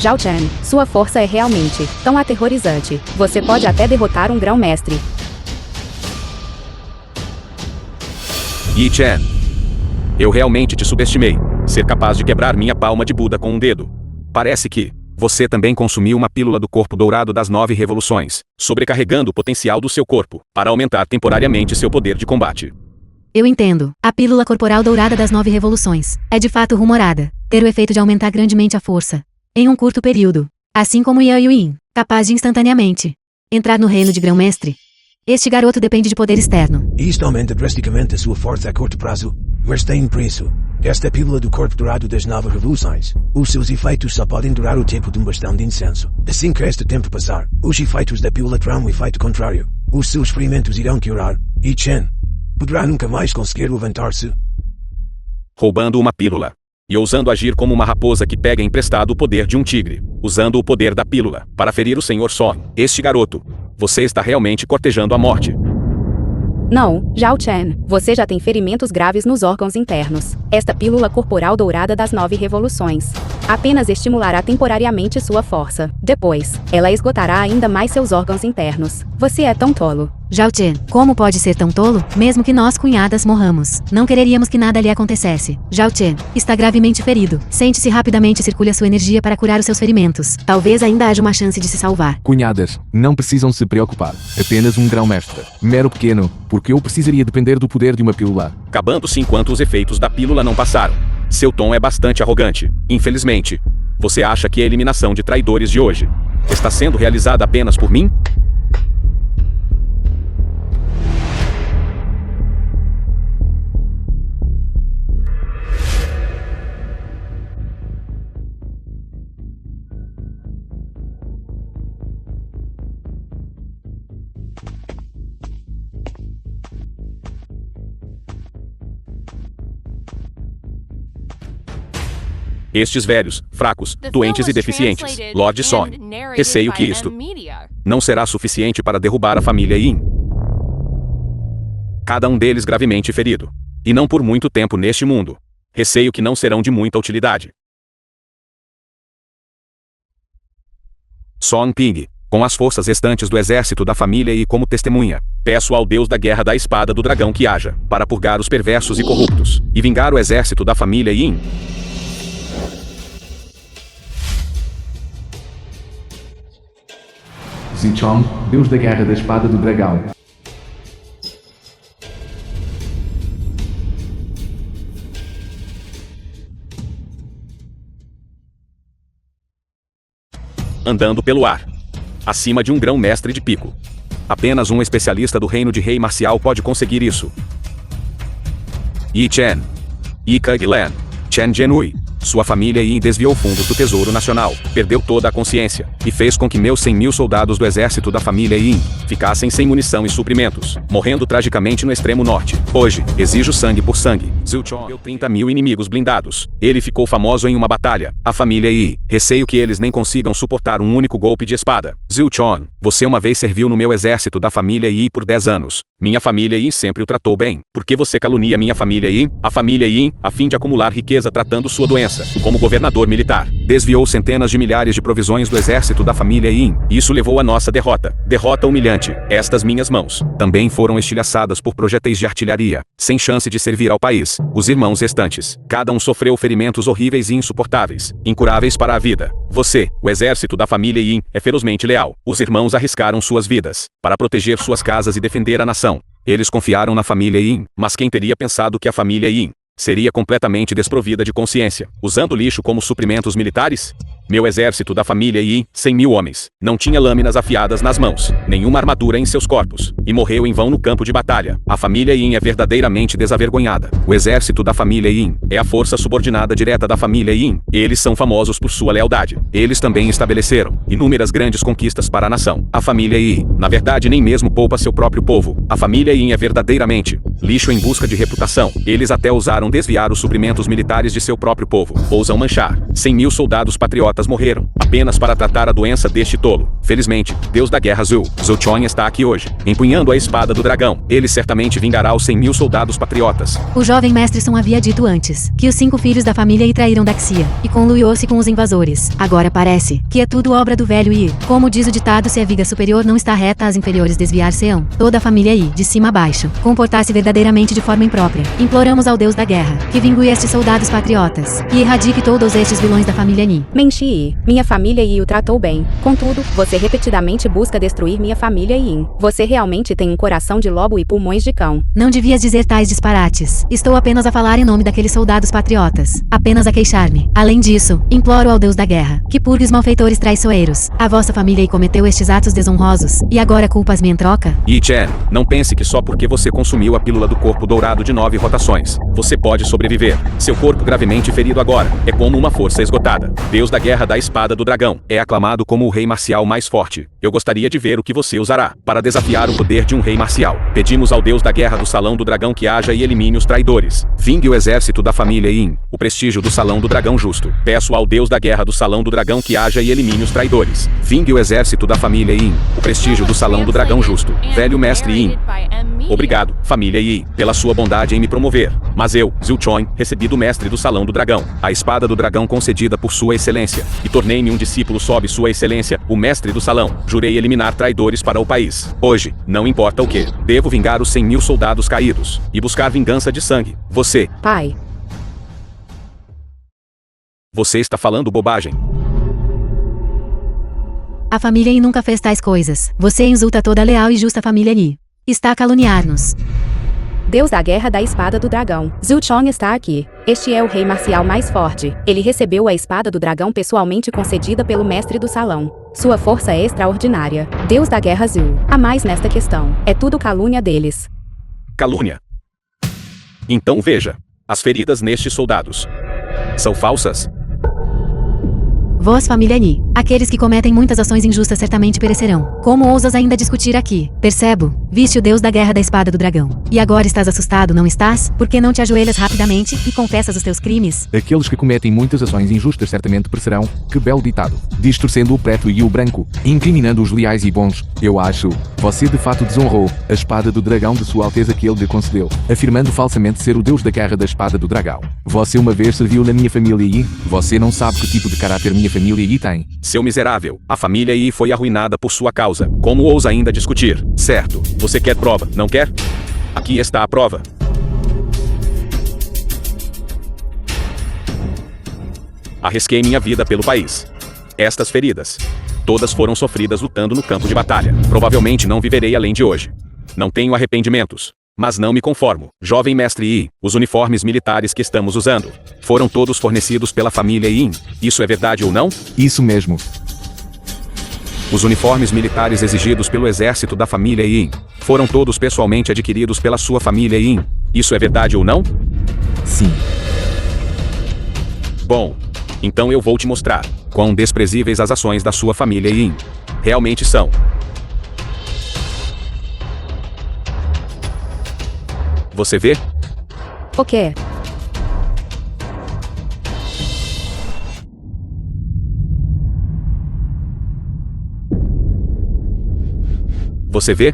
Zhao Chen, sua força é realmente tão aterrorizante. Você pode até derrotar um grão-mestre. Yi Chen. Eu realmente te subestimei. Ser capaz de quebrar minha palma de Buda com um dedo. Parece que você também consumiu uma pílula do corpo dourado das 9 revoluções, sobrecarregando o potencial do seu corpo, para aumentar temporariamente seu poder de combate. Eu entendo. A pílula corporal dourada das 9 revoluções é de fato rumorada ter o efeito de aumentar grandemente a força em um curto período, assim como Yan Yuin, capaz de instantaneamente entrar no reino de grão-mestre. Este garoto depende de poder externo. Isto aumenta drasticamente a sua força a curto prazo, mas tem um preço. Esta pílula do corpo dourado das 9 revoluções. Os seus efeitos só podem durar o tempo de um bastão de incenso. Assim que este tempo passar, os efeitos da pílula terão um efeito contrário. Os seus ferimentos irão piorar. E Chen poderá nunca mais conseguir levantar-se. Roubando uma pílula. E ousando agir como uma raposa que pega emprestado o poder de um tigre, usando o poder da pílula para ferir o Sr. Son. Este garoto. Você está realmente cortejando a morte. Não, Zhao Chen, você já tem ferimentos graves nos órgãos internos. Esta pílula corporal dourada das 9 revoluções apenas estimulará temporariamente sua força. Depois, ela esgotará ainda mais seus órgãos internos. Você é tão tolo. Zhao Chen, como pode ser tão tolo? Mesmo que nós cunhadas morramos, não quereríamos que nada lhe acontecesse. Zhao Chen está gravemente ferido. Sente-se rapidamente e circule a sua energia para curar os seus ferimentos. Talvez ainda haja uma chance de se salvar. Cunhadas, não precisam se preocupar. Apenas um grão-mestre. Mero pequeno, porque eu precisaria depender do poder de uma pílula. Acabando-se enquanto os efeitos da pílula não passaram. Seu tom é bastante arrogante. Infelizmente, você acha que a eliminação de traidores de hoje está sendo realizada apenas por mim? Estes velhos, fracos, doentes e deficientes, Lorde Son. Receio que isto não será suficiente para derrubar a família Yin. Cada um deles gravemente ferido. E não por muito tempo neste mundo. Receio que não serão de muita utilidade. Song Ping, com as forças restantes do exército da família e como testemunha, peço ao Deus da guerra da espada do dragão que haja, para purgar os perversos e corruptos, e vingar o exército da família Yin. Zichong, Deus da guerra da espada do dragão. Andando pelo ar. Acima de um grão-mestre de pico. Apenas um especialista do reino de rei marcial pode conseguir isso. Yi Chen. Yi Kaglan. Chen Genui. Sua família Yin desviou fundos do Tesouro Nacional, perdeu toda a consciência, e fez com que meus 100.000 soldados do exército da família Yin ficassem sem munição e suprimentos, morrendo tragicamente no extremo norte. Hoje, exijo sangue por sangue. Zhu Chong deu 30.000 inimigos blindados. Ele ficou famoso em uma batalha. A família Yi. Receio que eles nem consigam suportar um único golpe de espada. Zhu Chong, você uma vez serviu no meu exército da família Yi por 10 anos. Minha família Yin sempre o tratou bem. Por que você calunia minha família Yin? A família Yin, a fim de acumular riqueza tratando sua doença. Como governador militar, desviou centenas de milhares de provisões do exército da família Yin. Isso levou à nossa derrota. Derrota humilhante. Estas minhas mãos também foram estilhaçadas por projéteis de artilharia, sem chance de servir ao país. Os irmãos restantes, cada um sofreu ferimentos horríveis e insuportáveis, incuráveis para a vida. Você, o exército da família Yin, é ferozmente leal. Os irmãos arriscaram suas vidas para proteger suas casas e defender a nação. Eles confiaram na família Yin, mas quem teria pensado que a família Yin seria completamente desprovida de consciência, usando lixo como suprimentos militares? Meu exército da família Yi, 100.000 homens, não tinha lâminas afiadas nas mãos, nenhuma armadura em seus corpos, e morreu em vão no campo de batalha. A família Yin é verdadeiramente desavergonhada. O exército da família Yin é a força subordinada direta da família Yin. Eles são famosos por sua lealdade. Eles também estabeleceram inúmeras grandes conquistas para a nação. A família Yi, na verdade, nem mesmo poupa seu próprio povo. A família Yin é verdadeiramente lixo em busca de reputação. Eles até ousaram desviar os suprimentos militares de seu próprio povo. Ousam manchar 100.000 soldados patriotas patriotas morreram, apenas para tratar a doença deste tolo. Felizmente, Deus da Guerra Zul Chon está aqui hoje, empunhando a espada do dragão. Ele certamente vingará os 100.000 soldados patriotas. O jovem mestre Son havia dito antes que os 5 filhos da família Yi traíram Daxia e conluiu-se com os invasores. Agora parece que é tudo obra do velho Yi. Como diz o ditado, se a viga superior não está reta, as inferiores desviar-se-ão. Toda a família Yi, de cima a baixo, comportar-se verdadeiramente de forma imprópria. Imploramos ao Deus da Guerra que vingue estes soldados patriotas e erradique todos estes vilões da família Yi. Menshi Yi, minha família Yi o tratou bem. Contudo, você repetidamente busca destruir minha família Yin. Você realmente tem um coração de lobo e pulmões de cão. Não devias dizer tais disparates. Estou apenas a falar em nome daqueles soldados patriotas. Apenas a queixar-me. Além disso, imploro ao Deus da Guerra que purgue os malfeitores traiçoeiros. A vossa família Yi cometeu estes atos desonrosos e agora culpas-me em troca? Yi Chen, não pense que só porque você consumiu a pílula do corpo dourado de 9 rotações, você pode sobreviver. Seu corpo gravemente ferido agora é como uma força esgotada. Deus da Guerra da Espada do Dragão é aclamado como o rei marcial mais forte. Eu gostaria de ver o que você usará para desafiar o poder de um rei marcial. Pedimos ao Deus da Guerra do Salão do Dragão que haja e elimine os traidores. Vingue o exército da família Yin, o prestígio do Salão do Dragão justo. Peço ao Deus da Guerra do Salão do Dragão que haja e elimine os traidores. Vingue o exército da família Yin, o prestígio do Salão do Dragão justo. Velho mestre Yin. Obrigado, família Yi, pela sua bondade em me promover. Mas eu, Zhu Chon, recebi do mestre do Salão do Dragão a espada do dragão concedida por sua excelência, e tornei-me um discípulo sob sua excelência, o mestre do Salão. Jurei eliminar traidores para o país. Hoje, não importa o que, devo vingar os 100.000 soldados caídos, e buscar vingança de sangue. Pai. Você está falando bobagem. A família Yi nunca fez tais coisas. Você insulta toda a leal e justa família Yi. Está a caluniar-nos. Deus da Guerra da Espada do Dragão. Zhu Chon está aqui. Este é o rei marcial mais forte. Ele recebeu a espada do dragão pessoalmente concedida pelo mestre do salão. Sua força é extraordinária. Deus da Guerra Zhu. Há mais nesta questão. É tudo calúnia deles. Calúnia. Então veja. As feridas nestes soldados são falsas. Vós, família Yi, aqueles que cometem muitas ações injustas certamente perecerão. Como ousas ainda discutir aqui? Percebo, viste o Deus da Guerra da Espada do Dragão. E agora estás assustado, não estás? Por que não te ajoelhas rapidamente e confessas os teus crimes? Aqueles que cometem muitas ações injustas certamente perecerão. Que belo ditado. Distorcendo o preto e o branco, incriminando os leais e bons. Eu acho, você de fato desonrou a espada do dragão de sua alteza que ele lhe concedeu, afirmando falsamente ser o Deus da Guerra da Espada do Dragão. Você uma vez serviu na minha família Yi, você não sabe que tipo de caráter minha família Yi tem. Seu miserável, a família Yi foi arruinada por sua causa. Como ousa ainda discutir? Certo, você quer prova, não quer? Aqui está a prova. Arrisquei minha vida pelo país. Estas feridas, todas foram sofridas lutando no campo de batalha. Provavelmente não viverei além de hoje. Não tenho arrependimentos. Mas não me conformo. Jovem mestre Yi, os uniformes militares que estamos usando foram todos fornecidos pela família Yin. Isso é verdade ou não? Isso mesmo. Os uniformes militares exigidos pelo exército da família Yin foram todos pessoalmente adquiridos pela sua família Yin. Isso é verdade ou não? Sim. Bom, então eu vou te mostrar quão desprezíveis as ações da sua família Yin realmente são. Você vê? O quê? Você vê?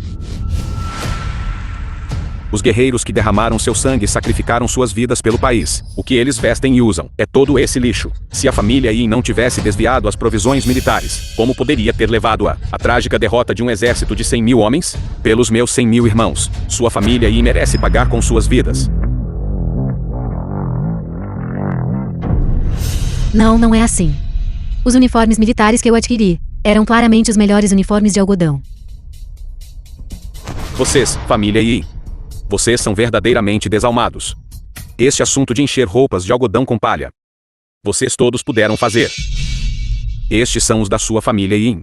Os guerreiros que derramaram seu sangue e sacrificaram suas vidas pelo país. O que eles vestem e usam é todo esse lixo. Se a família Yin não tivesse desviado as provisões militares, como poderia ter levado a trágica derrota de um exército de 100.000 homens? Pelos meus 100.000 irmãos, sua família Yin merece pagar com suas vidas. Não é assim. Os uniformes militares que eu adquiri eram claramente os melhores uniformes de algodão. Vocês, família Yin, vocês são verdadeiramente desalmados. Este assunto de encher roupas de algodão com palha, vocês todos puderam fazer. Estes são os da sua família Yin.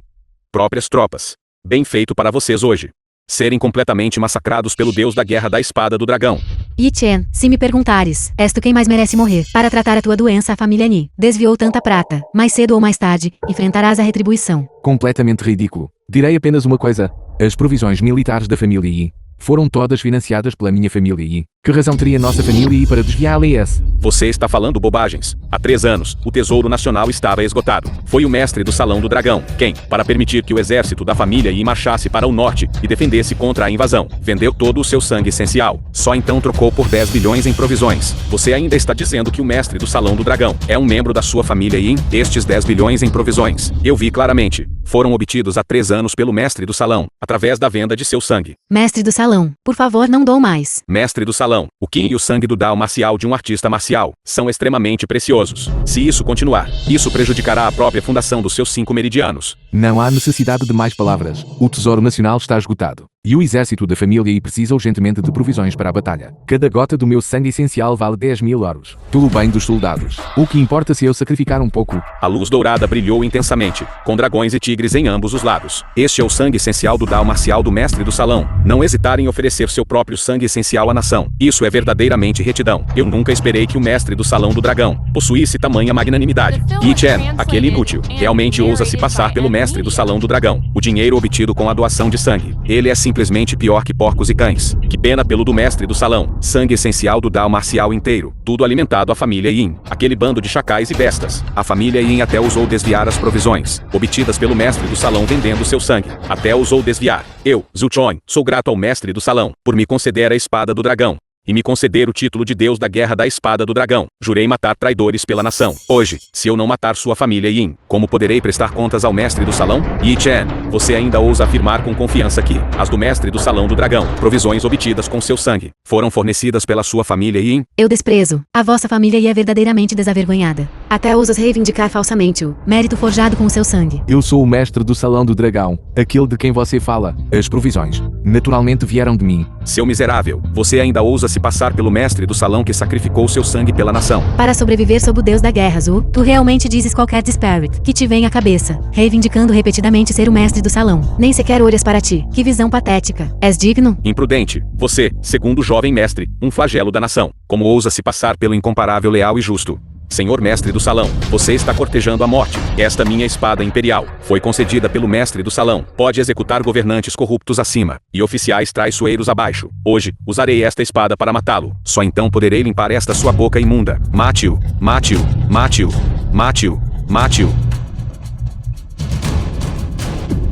Próprias tropas. Bem feito para vocês hoje. Serem completamente massacrados pelo Deus da Guerra da Espada do Dragão. Yi Chen, se me perguntares, és tu quem mais merece morrer. Para tratar a tua doença, a família Yi desviou tanta prata. Mais cedo ou mais tarde, enfrentarás a retribuição. Completamente ridículo. Direi apenas uma coisa. As provisões militares da família Yi foram todas financiadas pela minha família e... Que razão teria nossa família I para desviar a LS? Você está falando bobagens. Há 3 anos, o Tesouro Nacional estava esgotado. Foi o mestre do Salão do Dragão quem, para permitir que o exército da família Yi marchasse para o norte e defendesse contra a invasão, vendeu todo o seu sangue essencial. Só então trocou por 10 bilhões em provisões. Você ainda está dizendo que o mestre do Salão do Dragão é um membro da sua família Yi? Estes 10 bilhões em provisões, eu vi claramente, foram obtidos há 3 anos pelo mestre do Salão, através da venda de seu sangue. Mestre do salão, por favor, não dou mais. Mestre do Salão, o Qin e o sangue do Dao marcial de um artista marcial são extremamente preciosos. Se isso continuar, isso prejudicará a própria fundação dos seus 5 meridianos. Não há necessidade de mais palavras. O Tesouro Nacional está esgotado. E o exército da família I precisa urgentemente de provisões para a batalha. Cada gota do meu sangue essencial vale 10.000 ouros. Pelo bem dos soldados. O que importa se eu sacrificar um pouco? A luz dourada brilhou intensamente, com dragões e tigres em ambos os lados. Este é o sangue essencial do Dao marcial do mestre do salão. Não hesitar em oferecer seu próprio sangue essencial à nação. Isso é verdadeiramente retidão. Eu nunca esperei que o mestre do Salão do Dragão possuísse tamanha magnanimidade. Yi Chen, aquele inútil, realmente ousa se passar pelo mestre do Salão do Dragão. O dinheiro obtido com a doação de sangue. Ele é simplesmente pior que porcos e cães. Que pena pelo do mestre do salão. Sangue essencial do Dao marcial inteiro. Tudo alimentado à família Yin. Aquele bando de chacais e bestas. A família Yin até ousou desviar as provisões obtidas pelo mestre do salão vendendo seu sangue. Até ousou desviar. Eu, Zhu Chong, sou grato ao mestre do salão por me conceder a espada do dragão. E me conceder o título de Deus da Guerra da Espada do Dragão. Jurei matar traidores pela nação. Hoje, se eu não matar sua família Yin, como poderei prestar contas ao mestre do salão? Yi Chen, você ainda ousa afirmar com confiança que as do mestre do Salão do Dragão, provisões obtidas com seu sangue, foram fornecidas pela sua família Yin? Eu desprezo. A vossa família Yi é verdadeiramente desavergonhada. Até ousas reivindicar falsamente o mérito forjado com o seu sangue. Eu sou o mestre do Salão do Dragão, aquele de quem você fala. As provisões, naturalmente vieram de mim. Seu miserável, você ainda ousa se passar pelo mestre do salão que sacrificou seu sangue pela nação. Para sobreviver sob o Deus da Guerra, Zhu, tu realmente dizes qualquer disparate que te vem à cabeça, reivindicando repetidamente ser o mestre do salão. Nem sequer olhas para ti. Que visão patética. És digno? Imprudente. Você, segundo o jovem mestre, um flagelo da nação. Como ousa se passar pelo incomparável leal e justo? Senhor mestre do salão, você está cortejando a morte. Esta minha espada imperial foi concedida pelo mestre do salão. Pode executar governantes corruptos acima e oficiais traiçoeiros abaixo. Hoje, usarei esta espada para matá-lo. Só então poderei limpar esta sua boca imunda. Mate-o, mate-o, mate-o, mate-o, mate-o.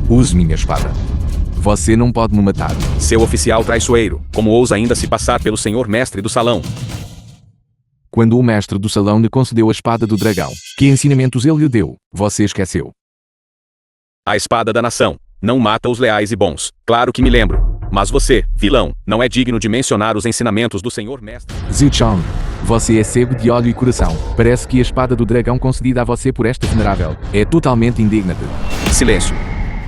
Use minha espada. Você não pode me matar. Seu oficial traiçoeiro, como ousa ainda se passar pelo senhor mestre do salão? Quando o mestre do salão lhe concedeu a espada do dragão, que ensinamentos ele lhe deu, você esqueceu. A espada da nação não mata os leais e bons. Claro que me lembro. Mas você, vilão, não é digno de mencionar os ensinamentos do senhor mestre. Zhu Chong, você é cego de olho e coração. Parece que a espada do dragão concedida a você por esta venerável é totalmente indigna de... Silêncio.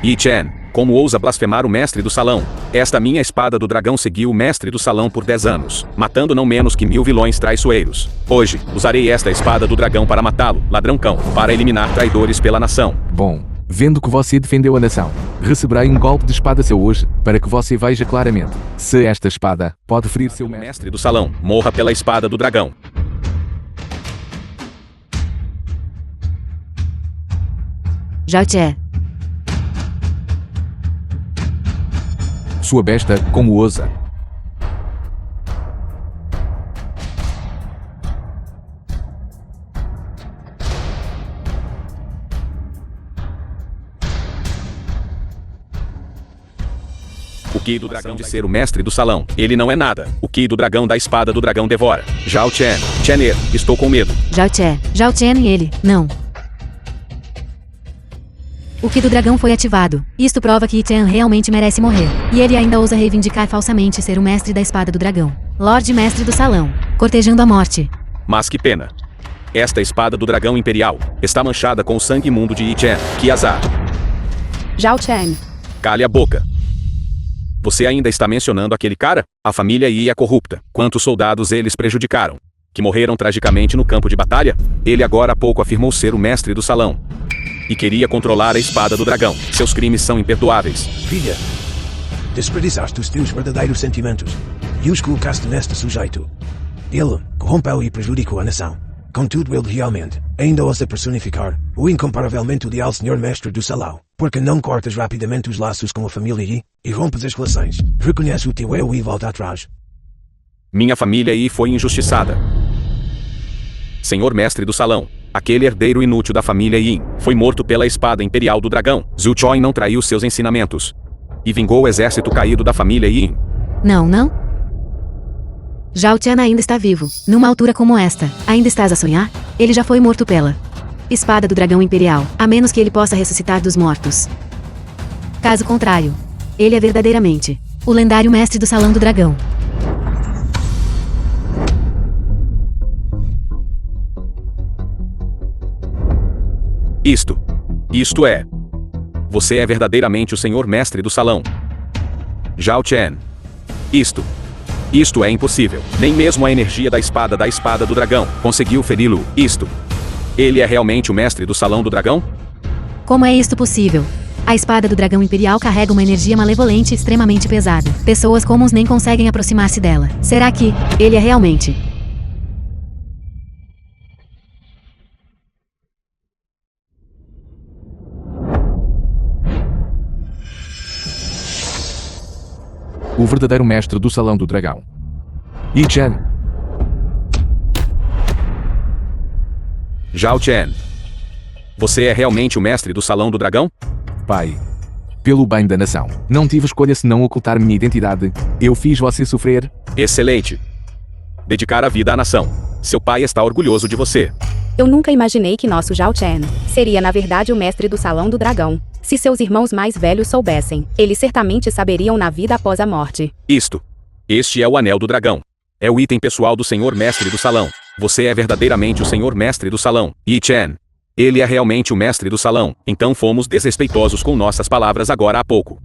Yi Chen, como ousa blasfemar o mestre do salão? Esta minha espada do dragão seguiu o mestre do salão por 10 anos, matando não menos que 1000 vilões traiçoeiros. Hoje, usarei esta espada do dragão para matá-lo, ladrão cão, para eliminar traidores pela nação. Bom, vendo que você defendeu a nação, receberei um golpe de espada seu hoje, para que você veja claramente se esta espada pode ferir seu mestre do salão. Morra pela espada do dragão. Zhao Che. Sua besta, como ousa. O Qi do dragão de ser o mestre do salão. Ele não é nada. O Qi do dragão da espada do dragão devora. Zhao Chen. Chener, estou com medo. Zhao Che. Zhao Chen e ele. Não. O Qi do dragão foi ativado. Isto prova que Yi Chen realmente merece morrer. E ele ainda ousa reivindicar falsamente ser o mestre da espada do dragão. Lorde mestre do salão. Cortejando a morte. Mas que pena. Esta espada do dragão imperial está manchada com o sangue imundo de Yi Chen. Que azar. Zhao Chen. Cale a boca. Você ainda está mencionando aquele cara? A família Yi é corrupta. Quantos soldados eles prejudicaram? Que morreram tragicamente no campo de batalha? Ele agora há pouco afirmou ser o mestre do salão. E queria controlar a espada do dragão. Seus crimes são imperdoáveis. Filha, desperdiçaste os teus verdadeiros sentimentos e os colocaste neste sujeito. Ele corrompeu e prejudicou a nação. Contudo, ele realmente ainda ousa personificar o incomparavelmente ideal senhor mestre do salão. Por que não cortas rapidamente os laços com a família Yi e rompes as relações? Reconhece o teu erro e volta atrás. Minha família Yi foi injustiçada. Senhor mestre do salão, aquele herdeiro inútil da família Yin, foi morto pela espada imperial do dragão. Zhu Chong não traiu seus ensinamentos e vingou o exército caído da família Yin. Não. Zhao Tian ainda está vivo. Numa altura como esta, ainda estás a sonhar? Ele já foi morto pela espada do dragão imperial, a menos que ele possa ressuscitar dos mortos. Caso contrário, ele é verdadeiramente o lendário mestre do Salão do Dragão. Isto é. Você é verdadeiramente o senhor mestre do salão. Zhao Chen. Isto é impossível. Nem mesmo a energia da espada do dragão conseguiu feri-lo. Ele é realmente o mestre do salão do dragão? Como é isto possível? A espada do dragão imperial carrega uma energia malevolente extremamente pesada. Pessoas comuns nem conseguem aproximar-se dela. Será que ele é realmente? O verdadeiro mestre do Salão do Dragão. Yi Chen. Zhao Chen. Você é realmente o mestre do salão do dragão? Pai. Pelo bem da nação, não tive escolha senão ocultar minha identidade. Eu fiz você sofrer. Excelente. Dedicar a vida à nação. Seu pai está orgulhoso de você. Eu nunca imaginei que nosso Zhao Chen seria na verdade o mestre do Salão do Dragão. Se seus irmãos mais velhos soubessem, eles certamente saberiam na vida após a morte. Este é o Anel do Dragão. É o item pessoal do Senhor Mestre do Salão. Você é verdadeiramente o Senhor Mestre do Salão, Yi Chen. Ele é realmente o Mestre do Salão. Então fomos desrespeitosos com nossas palavras agora há pouco.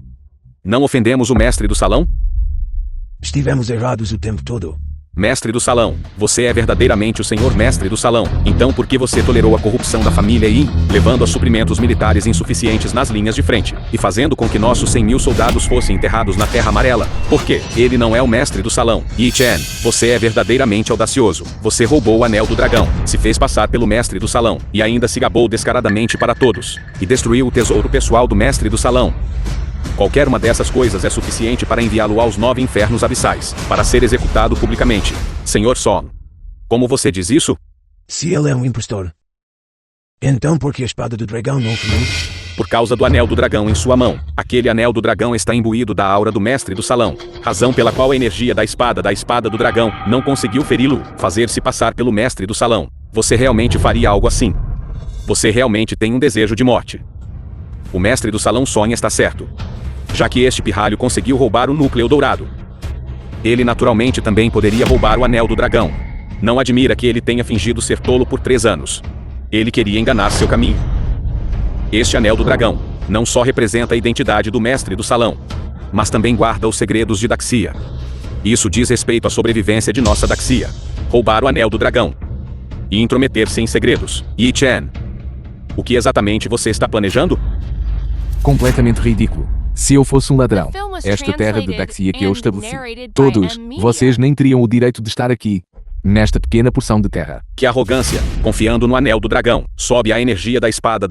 Não ofendemos o Mestre do Salão? Estivemos errados o tempo todo. Mestre do Salão, você é verdadeiramente o Senhor Mestre do Salão. Então por que você tolerou a corrupção da família Yin, levando a suprimentos militares insuficientes nas linhas de frente, e fazendo com que nossos 100.000 soldados fossem enterrados na Terra Amarela? Por quê? Ele não é o Mestre do Salão. Yi Chen, você é verdadeiramente audacioso. Você roubou o Anel do Dragão, se fez passar pelo Mestre do Salão, e ainda se gabou descaradamente para todos, e destruiu o tesouro pessoal do Mestre do Salão. Qualquer uma dessas coisas é suficiente para enviá-lo aos 9 infernos abissais, para ser executado publicamente. Senhor Song. Como você diz isso? Se ele é um impostor, então por que a espada do dragão não feriu? Por causa do Anel do Dragão em sua mão. Aquele Anel do Dragão está imbuído da aura do Mestre do Salão, razão pela qual a energia da espada do dragão não conseguiu feri-lo, fazer-se passar pelo Mestre do Salão. Você realmente faria algo assim? Você realmente tem um desejo de morte. O Mestre do Salão Song está certo, já que este pirralho conseguiu roubar o núcleo dourado. Ele naturalmente também poderia roubar o Anel do Dragão. Não admira que ele tenha fingido ser tolo por 3 anos. Ele queria enganar seu caminho. Este Anel do Dragão não só representa a identidade do Mestre do Salão, mas também guarda os segredos de Daxia. Isso diz respeito à sobrevivência de nossa Daxia. Roubar o Anel do Dragão e intrometer-se em segredos. Yi Chen, o que exatamente você está planejando? Completamente ridículo. Se eu fosse um ladrão, esta terra de Daxia que eu estabeleci, todos, vocês nem teriam o direito de estar aqui, nesta pequena porção de terra. Que arrogância! Confiando no Anel do Dragão, sobe a energia da espada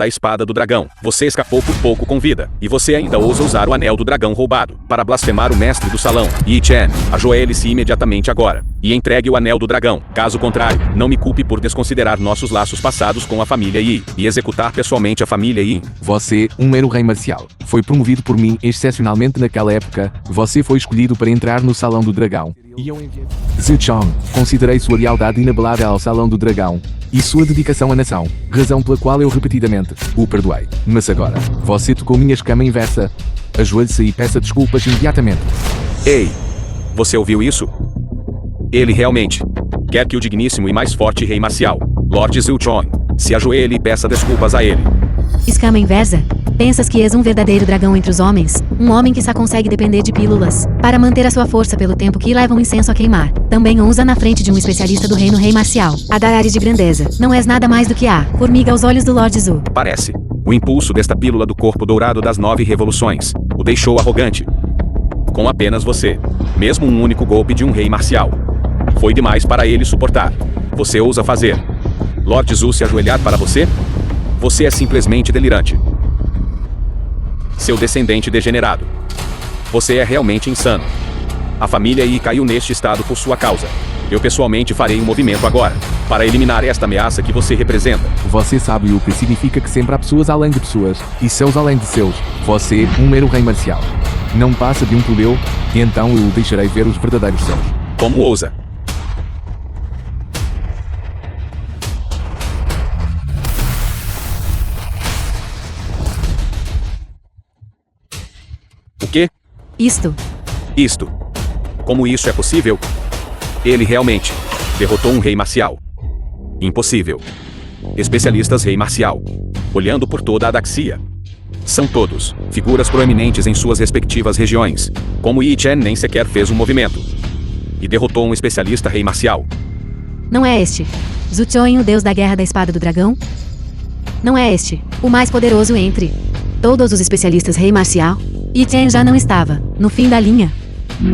do dragão. Você escapou por pouco com vida, e você ainda ousa usar o Anel do Dragão roubado, para blasfemar o Mestre do Salão. Yi Chen, ajoelhe-se imediatamente agora, e entregue o Anel do Dragão. Caso contrário, não me culpe por desconsiderar nossos laços passados com a família Yi, e executar pessoalmente a família Yi. Você, um mero rei marcial, foi promovido por mim excepcionalmente naquela época. Você foi escolhido para entrar no Salão do Dragão. Zhu Chong, considerei sua lealdade inabalável ao Salão do Dragão e sua dedicação à nação, razão pela qual eu repetidamente o perdoei. Mas agora, você tocou minha escama inversa. Ajoelhe-se e peça desculpas imediatamente. Ei! Você ouviu isso? Ele realmente quer que o digníssimo e mais forte rei marcial, Lord Zhu Chong, se ajoelhe e peça desculpas a ele. Escama inversa? Pensas que és um verdadeiro dragão entre os homens? Um homem que só consegue depender de pílulas para manter a sua força pelo tempo que leva um incenso a queimar. Também ousa na frente de um especialista do reino rei marcial a dar ares de grandeza. Não és nada mais do que a formiga aos olhos do Lord Zhu. Parece. O impulso desta pílula do corpo dourado das 9 revoluções o deixou arrogante. Com apenas você, mesmo um único golpe de um rei marcial, foi demais para ele suportar. Você ousa fazer Lord Zhu se ajoelhar para você? Você é simplesmente delirante. seu descendente degenerado. Você é realmente insano. A família Yi caiu neste estado por sua causa. Eu pessoalmente farei um movimento agora, para eliminar esta ameaça que você representa. Você sabe o que significa que sempre há pessoas além de pessoas, e céus além de céus. Você, um mero rei marcial. Não passa de um plebeu, e então eu o deixarei ver os verdadeiros céus. Como ousa? O quê? Isto. Isto. Como isso é possível? Ele realmente derrotou um rei marcial. Impossível. Especialistas rei marcial. Olhando por toda a Daxia. São todos figuras proeminentes em suas respectivas regiões. Como Yi Chen nem sequer fez um movimento. E derrotou um especialista rei marcial. Não é este. Zhu Chuan, o deus da guerra da espada do dragão? Não é este. O mais poderoso entre todos os especialistas rei marcial? Yi Chen já não estava no fim da linha.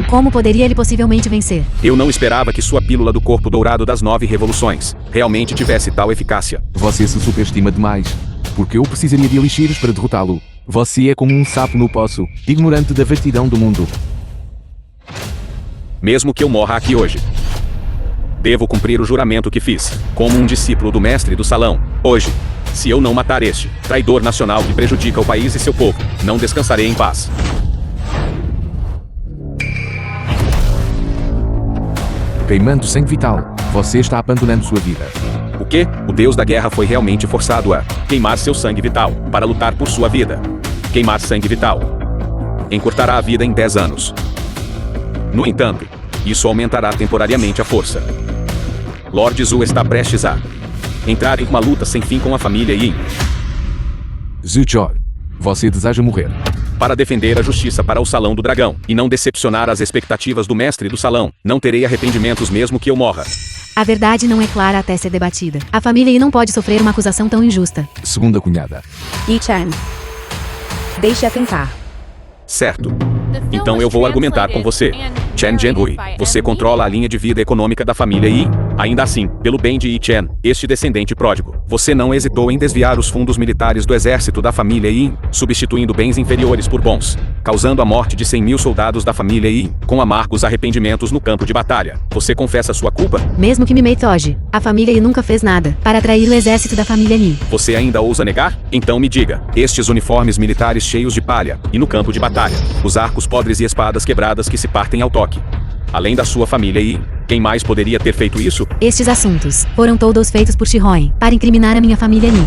Como poderia ele possivelmente vencer? Eu não esperava que sua pílula do corpo dourado das 9 revoluções realmente tivesse tal eficácia. Você se superestima demais. Porque eu precisaria de elixires para derrotá-lo. Você é como um sapo no poço, ignorante da vastidão do mundo. Mesmo que eu morra aqui hoje, devo cumprir o juramento que fiz, como um discípulo do mestre do salão. Hoje, se eu não matar este traidor nacional que prejudica o país e seu povo, não descansarei em paz. Queimando sangue vital, você está abandonando sua vida. O quê? O deus da guerra foi realmente forçado a queimar seu sangue vital para lutar por sua vida. Queimar sangue vital encurtará a vida em 10 anos. No entanto, isso aumentará temporariamente a força. Lord Zhu está prestes a entrar em uma luta sem fim com a família Yin. Zhu Chuan, você deseja morrer. Para defender a justiça para o Salão do Dragão, e não decepcionar as expectativas do mestre do salão, não terei arrependimentos mesmo que eu morra. A verdade não é clara até ser debatida. A família Yi não pode sofrer uma acusação tão injusta. Segunda cunhada. Yi Chen. Deixe-a tentar. Certo. Então eu vou argumentar com você. Chen Jianhui, você controla a linha de vida econômica da família Yi. Ainda assim, pelo bem de Yi Chen, este descendente pródigo, você não hesitou em desviar os fundos militares do exército da família Yi, substituindo bens inferiores por bons, causando a morte de 100.000 soldados da família Yi, com amargos arrependimentos no campo de batalha. Você confessa sua culpa? Mesmo que me meita hoje, a família Yi nunca fez nada para atrair o exército da família Yi. Você ainda ousa negar? Então me diga, estes uniformes militares cheios de palha, e no campo de batalha, os arcos podres e espadas quebradas que se partem ao toque. Além da sua família Yi, quem mais poderia ter feito isso? Estes assuntos foram todos feitos por Shihoin para incriminar a minha família Yi.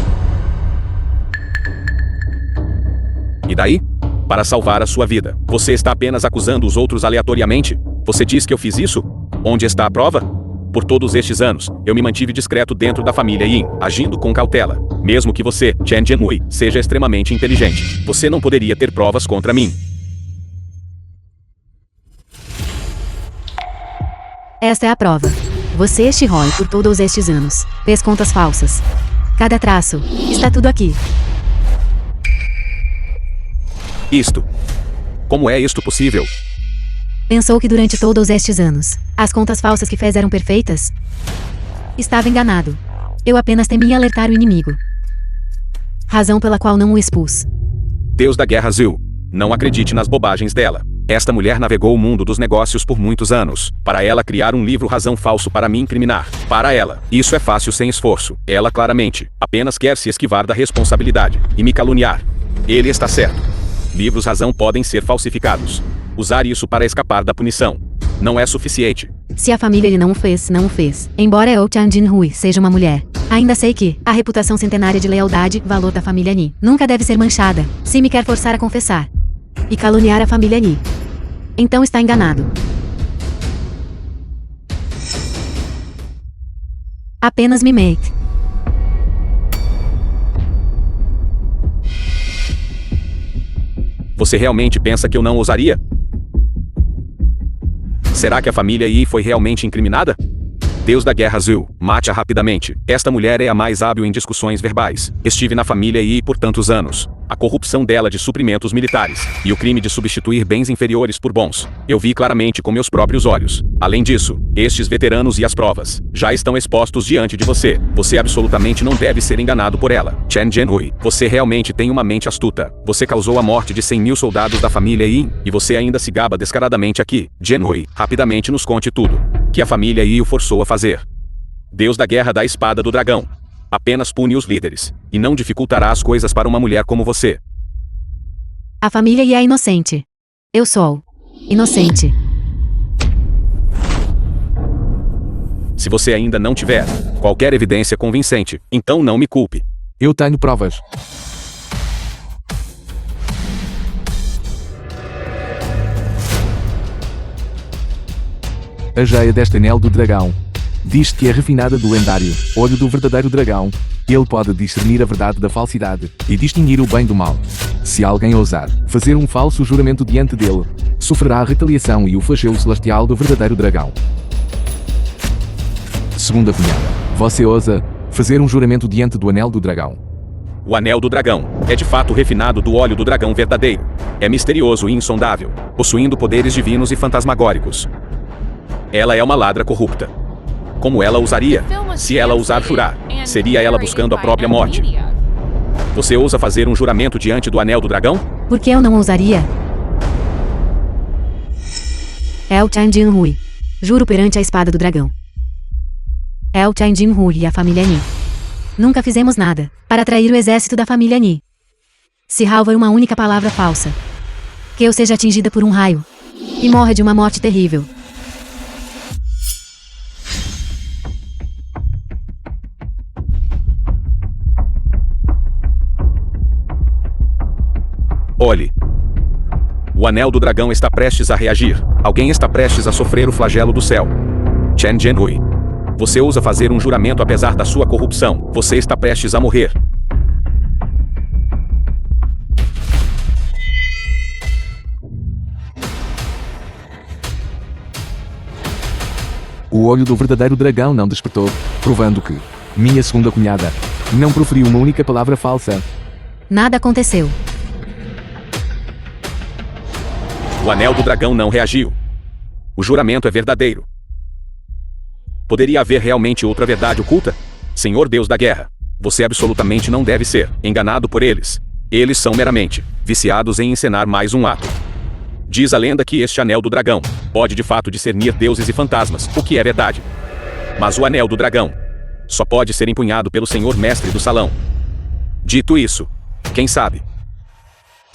E daí? Para salvar a sua vida, você está apenas acusando os outros aleatoriamente? Você diz que eu fiz isso? Onde está a prova? Por todos estes anos, eu me mantive discreto dentro da família Yin, agindo com cautela. Mesmo que você, Chen Jianhui, seja extremamente inteligente, você não poderia ter provas contra mim. Esta é a prova. Você, Shihoin, por todos estes anos, fez contas falsas. Cada traço. Está tudo aqui. Isto. Como é isto possível? Pensou que durante todos estes anos, as contas falsas que fez eram perfeitas? Estava enganado. Eu apenas temia alertar o inimigo. Razão pela qual não o expus. Deus da Guerra Zhu. Não acredite nas bobagens dela. Esta mulher navegou o mundo dos negócios por muitos anos. Para ela criar um livro razão falso para me incriminar. Para ela, isso é fácil sem esforço. Ela claramente, apenas quer se esquivar da responsabilidade e me caluniar. Ele está certo. Livros razão podem ser falsificados. Usar isso para escapar da punição não é suficiente. Se a família Yi não o fez, não o fez. Embora eu, Chen Jianhui, seja uma mulher, ainda sei que a reputação centenária de lealdade, valor da família Yi, nunca deve ser manchada. Se me quer forçar a confessar e caluniar a família Yi, então está enganado. Apenas me mate. Você realmente pensa que eu não ousaria? Será que a família Yi foi realmente incriminada? Deus da Guerra Zhu, mate-a rapidamente. Esta mulher é a mais hábil em discussões verbais. Estive na família Yi por tantos anos. a corrupção dela de suprimentos militares, e o crime de substituir bens inferiores por bons. Eu vi claramente com meus próprios olhos. Além disso, estes veteranos e as provas já estão expostos diante de você. Você absolutamente não deve ser enganado por ela. Chen Zhenhui, você realmente tem uma mente astuta. Você causou a morte de 100.000 soldados da família Yin, e você ainda se gaba descaradamente aqui. Zhenhui, rapidamente nos conte tudo que a família Yi o forçou a fazer. Deus da guerra da espada do dragão apenas pune os líderes, e não dificultará as coisas para uma mulher como você. A família Yi é inocente. Eu sou inocente. Se você ainda não tiver qualquer evidência convincente, então não me culpe. Eu tenho provas. A joia deste anel do dragão diz que é refinada do lendário olho do verdadeiro dragão. Ele pode discernir a verdade da falsidade e distinguir o bem do mal. Se alguém ousar fazer um falso juramento diante dele, sofrerá a retaliação e o flagelo celestial do verdadeiro dragão. Segunda cunhada, você ousa fazer um juramento diante do anel do dragão. O anel do dragão é de fato refinado do óleo do dragão verdadeiro. É misterioso e insondável, possuindo poderes divinos e fantasmagóricos. Ela é uma ladra corrupta. Como ela usaria? Se ela ousar jurar, seria ela buscando a própria morte. Você ousa fazer um juramento diante do anel do dragão? Por que eu não ousaria? É o Chen Zhenhui. Juro perante a espada do dragão. É o Chen Zhenhui e a família Ni. Nunca fizemos nada para atrair o exército da família Ni. Se salva uma única palavra falsa, que eu seja atingida por um raio e morra de uma morte terrível. Olhe. O anel do dragão está prestes a reagir. Alguém está prestes a sofrer o flagelo do céu. Chen Zhenhui. Você ousa fazer um juramento apesar da sua corrupção. Você está prestes a morrer. O olho do verdadeiro dragão não despertou, provando que minha segunda cunhada não proferiu uma única palavra falsa. Nada aconteceu. O anel do dragão não reagiu. O juramento é verdadeiro. Poderia haver realmente outra verdade oculta? Senhor Deus da Guerra, você absolutamente não deve ser enganado por eles. Eles são meramente viciados em encenar mais um ato. Diz a lenda que este anel do dragão pode de fato discernir deuses e fantasmas, o que é verdade. Mas o anel do dragão só pode ser empunhado pelo Senhor Mestre do Salão. Dito isso, quem sabe?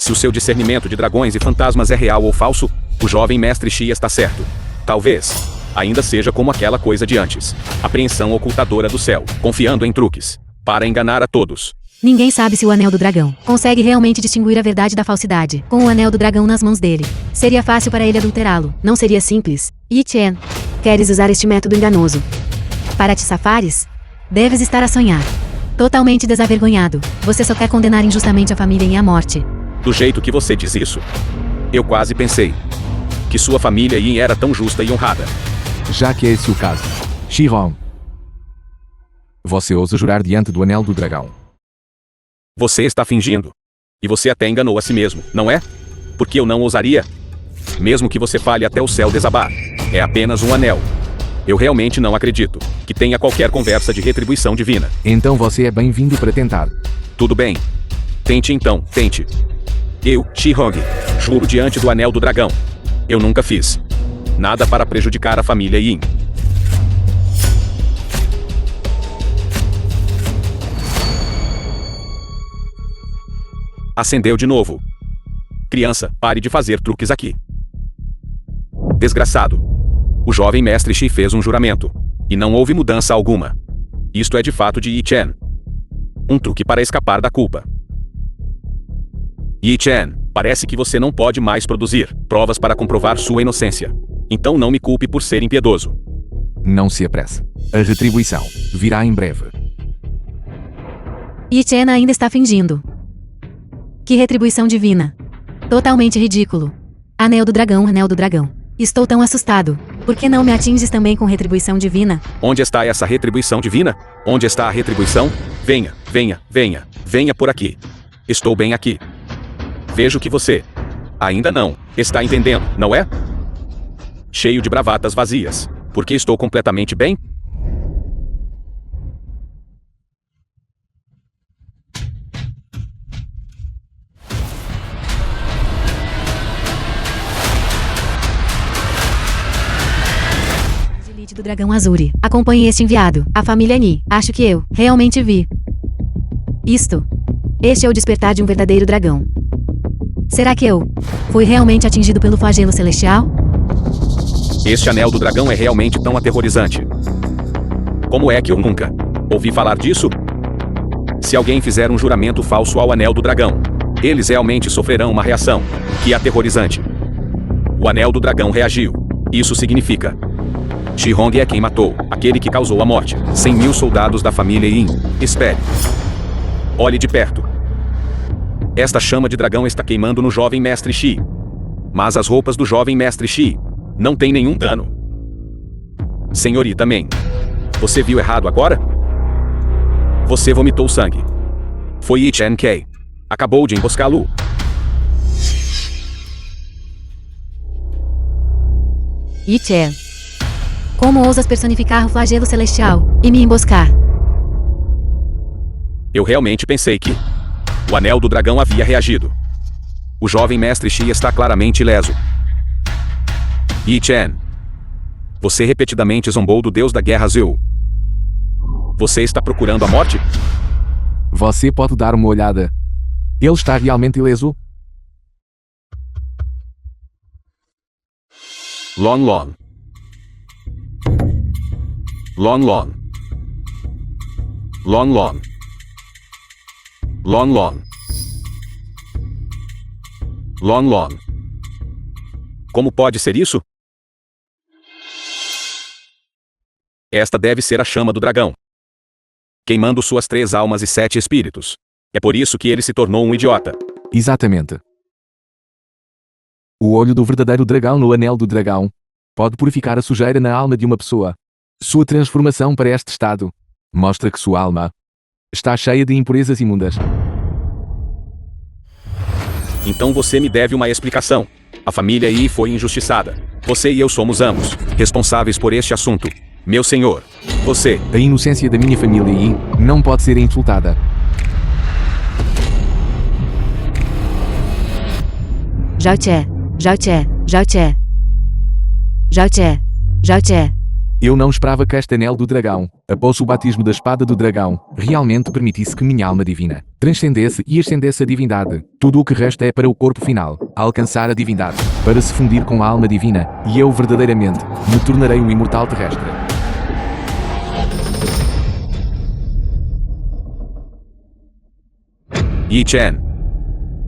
Se o seu discernimento de dragões e fantasmas é real ou falso, o jovem mestre Shi está certo. Talvez ainda seja como aquela coisa de antes, apreensão ocultadora do céu, confiando em truques, para enganar a todos. Ninguém sabe se o anel do dragão consegue realmente distinguir a verdade da falsidade. Com o anel do dragão nas mãos dele, seria fácil para ele adulterá-lo. Não seria simples. Yi Chen, queres usar este método enganoso para te safares? Deves estar a sonhar. Totalmente desavergonhado. Você só quer condenar injustamente a família em à morte. Do jeito que você diz isso, eu quase pensei que sua família Yin era tão justa e honrada. Já que é esse o caso, Shihong, você ousa jurar diante do anel do dragão. Você está fingindo. E você até enganou a si mesmo, não é? Porque eu não ousaria? Mesmo que você fale até o céu desabar, é apenas um anel. Eu realmente não acredito que tenha qualquer conversa de retribuição divina. Então você é bem-vindo para tentar. Tudo bem. Tente então, tente. Eu, Shihong, juro diante do anel do dragão. Eu nunca fiz nada para prejudicar a família Yin. Acendeu de novo. Criança, pare de fazer truques aqui. Desgraçado. O jovem mestre Shi fez um juramento. E não houve mudança alguma. Isto é de fato de Yi Chen. Um truque para escapar da culpa. Yi Chen, parece que você não pode mais produzir provas para comprovar sua inocência. Então não me culpe por ser impiedoso. Não se apresse. A retribuição virá em breve. Yi Chen ainda está fingindo. Que retribuição divina. Totalmente ridículo. Anel do dragão, anel do dragão. Estou tão assustado. Por que não me atinges também com retribuição divina? Onde está essa retribuição divina? Onde está a retribuição? Venha, venha, venha. Venha por aqui. Estou bem aqui. Vejo que você ainda não está entendendo, não é? Cheio de bravatas vazias. Porque estou completamente bem? Elite do Dragão Azuri. Acompanhe este enviado. A família Ni. Acho que eu realmente vi isto. Este é o despertar de um verdadeiro dragão. Será que eu fui realmente atingido pelo flagelo celestial? Este anel do dragão é realmente tão aterrorizante. Como é que eu nunca ouvi falar disso? Se alguém fizer um juramento falso ao anel do dragão, eles realmente sofrerão uma reação. Que aterrorizante. O anel do dragão reagiu. Isso significa: Shi-Hong é quem matou, aquele que causou a morte. 100.000 soldados da família Yin. Espere. Olhe de perto. Esta chama de dragão está queimando no jovem mestre Shi. Mas as roupas do jovem mestre Shi não têm nenhum dano. Senhorita Meng, você viu errado agora? Você vomitou sangue. Foi Yi Chen-Kei. Acabou de emboscá-lo. Yi-Chen. Como ousas personificar o flagelo celestial e me emboscar? Eu realmente pensei que o anel do dragão havia reagido. O jovem mestre Shi está claramente ileso. Yi Chen, você repetidamente zombou do deus da guerra Zhu. Você está procurando a morte? Você pode dar uma olhada. Ele está realmente ileso? Lon Lon. Lon Lon. Lon Lon. Lon Lon. Lon Lon. Como pode ser isso? Esta deve ser a chama do dragão, queimando suas 3 almas e 7 espíritos. É por isso que ele se tornou um idiota. Exatamente. O olho do verdadeiro dragão no anel do dragão pode purificar a sujeira na alma de uma pessoa. Sua transformação para este estado mostra que sua alma está cheia de impurezas imundas. Então você me deve uma explicação. A família Yi foi injustiçada. Você e eu somos ambos responsáveis por este assunto. Meu senhor, você... A inocência da minha família Yi não pode ser insultada. Zhao Che. Zhao Che. Zhao Che. Zhao Che. Zhao Che. Eu não esperava que este anel do dragão, após o batismo da espada do dragão, realmente permitisse que minha alma divina transcendesse e ascendesse a divindade. Tudo o que resta é para o corpo final alcançar a divindade, para se fundir com a alma divina, e eu verdadeiramente me tornarei um imortal terrestre. Yi Chen,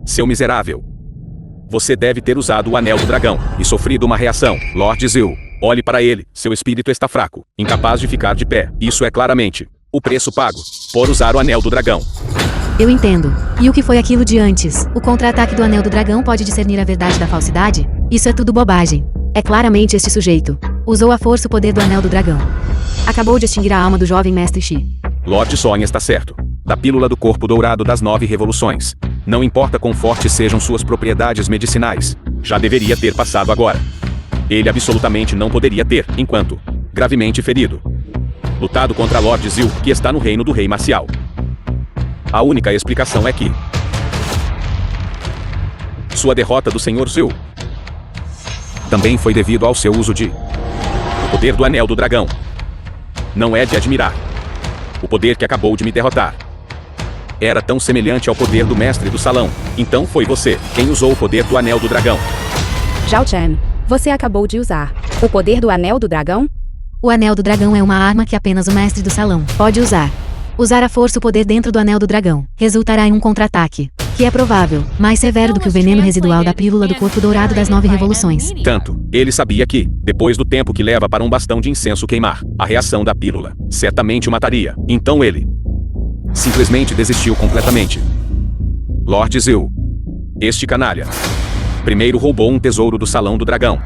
seu miserável. Você deve ter usado o anel do dragão e sofrido uma reação. Lord Zhu, olhe para ele. Seu espírito está fraco, incapaz de ficar de pé. Isso é claramente o preço pago por usar o anel do dragão. Eu entendo. E o que foi aquilo de antes? O contra-ataque do anel do dragão pode discernir a verdade da falsidade? Isso é tudo bobagem. É claramente este sujeito. Usou a força e o poder do anel do dragão. Acabou de extinguir a alma do jovem mestre Shi. Lord Song está certo. Da pílula do corpo dourado das 9 revoluções. Não importa quão fortes sejam suas propriedades medicinais. Já deveria ter passado agora. Ele absolutamente não poderia ter, enquanto gravemente ferido, lutado contra Lord Zhu, que está no reino do rei marcial. A única explicação é que sua derrota do Senhor Zhu também foi devido ao seu uso de o poder do anel do dragão. Não é de admirar. O poder que acabou de me derrotar era tão semelhante ao poder do mestre do salão. Então foi você quem usou o poder do anel do dragão. Zhao Chen, você acabou de usar o poder do anel do dragão? O anel do dragão é uma arma que apenas o mestre do salão pode usar. Usar a força e o poder dentro do anel do dragão resultará em um contra-ataque, que é provável, mais severo do que o veneno residual da pílula do corpo dourado das 9 revoluções. Tanto, ele sabia que, depois do tempo que leva para um bastão de incenso queimar, a reação da pílula certamente o mataria. Então ele simplesmente desistiu completamente. Lord Zhu, este canalha, primeiro roubou um tesouro do Salão do Dragão.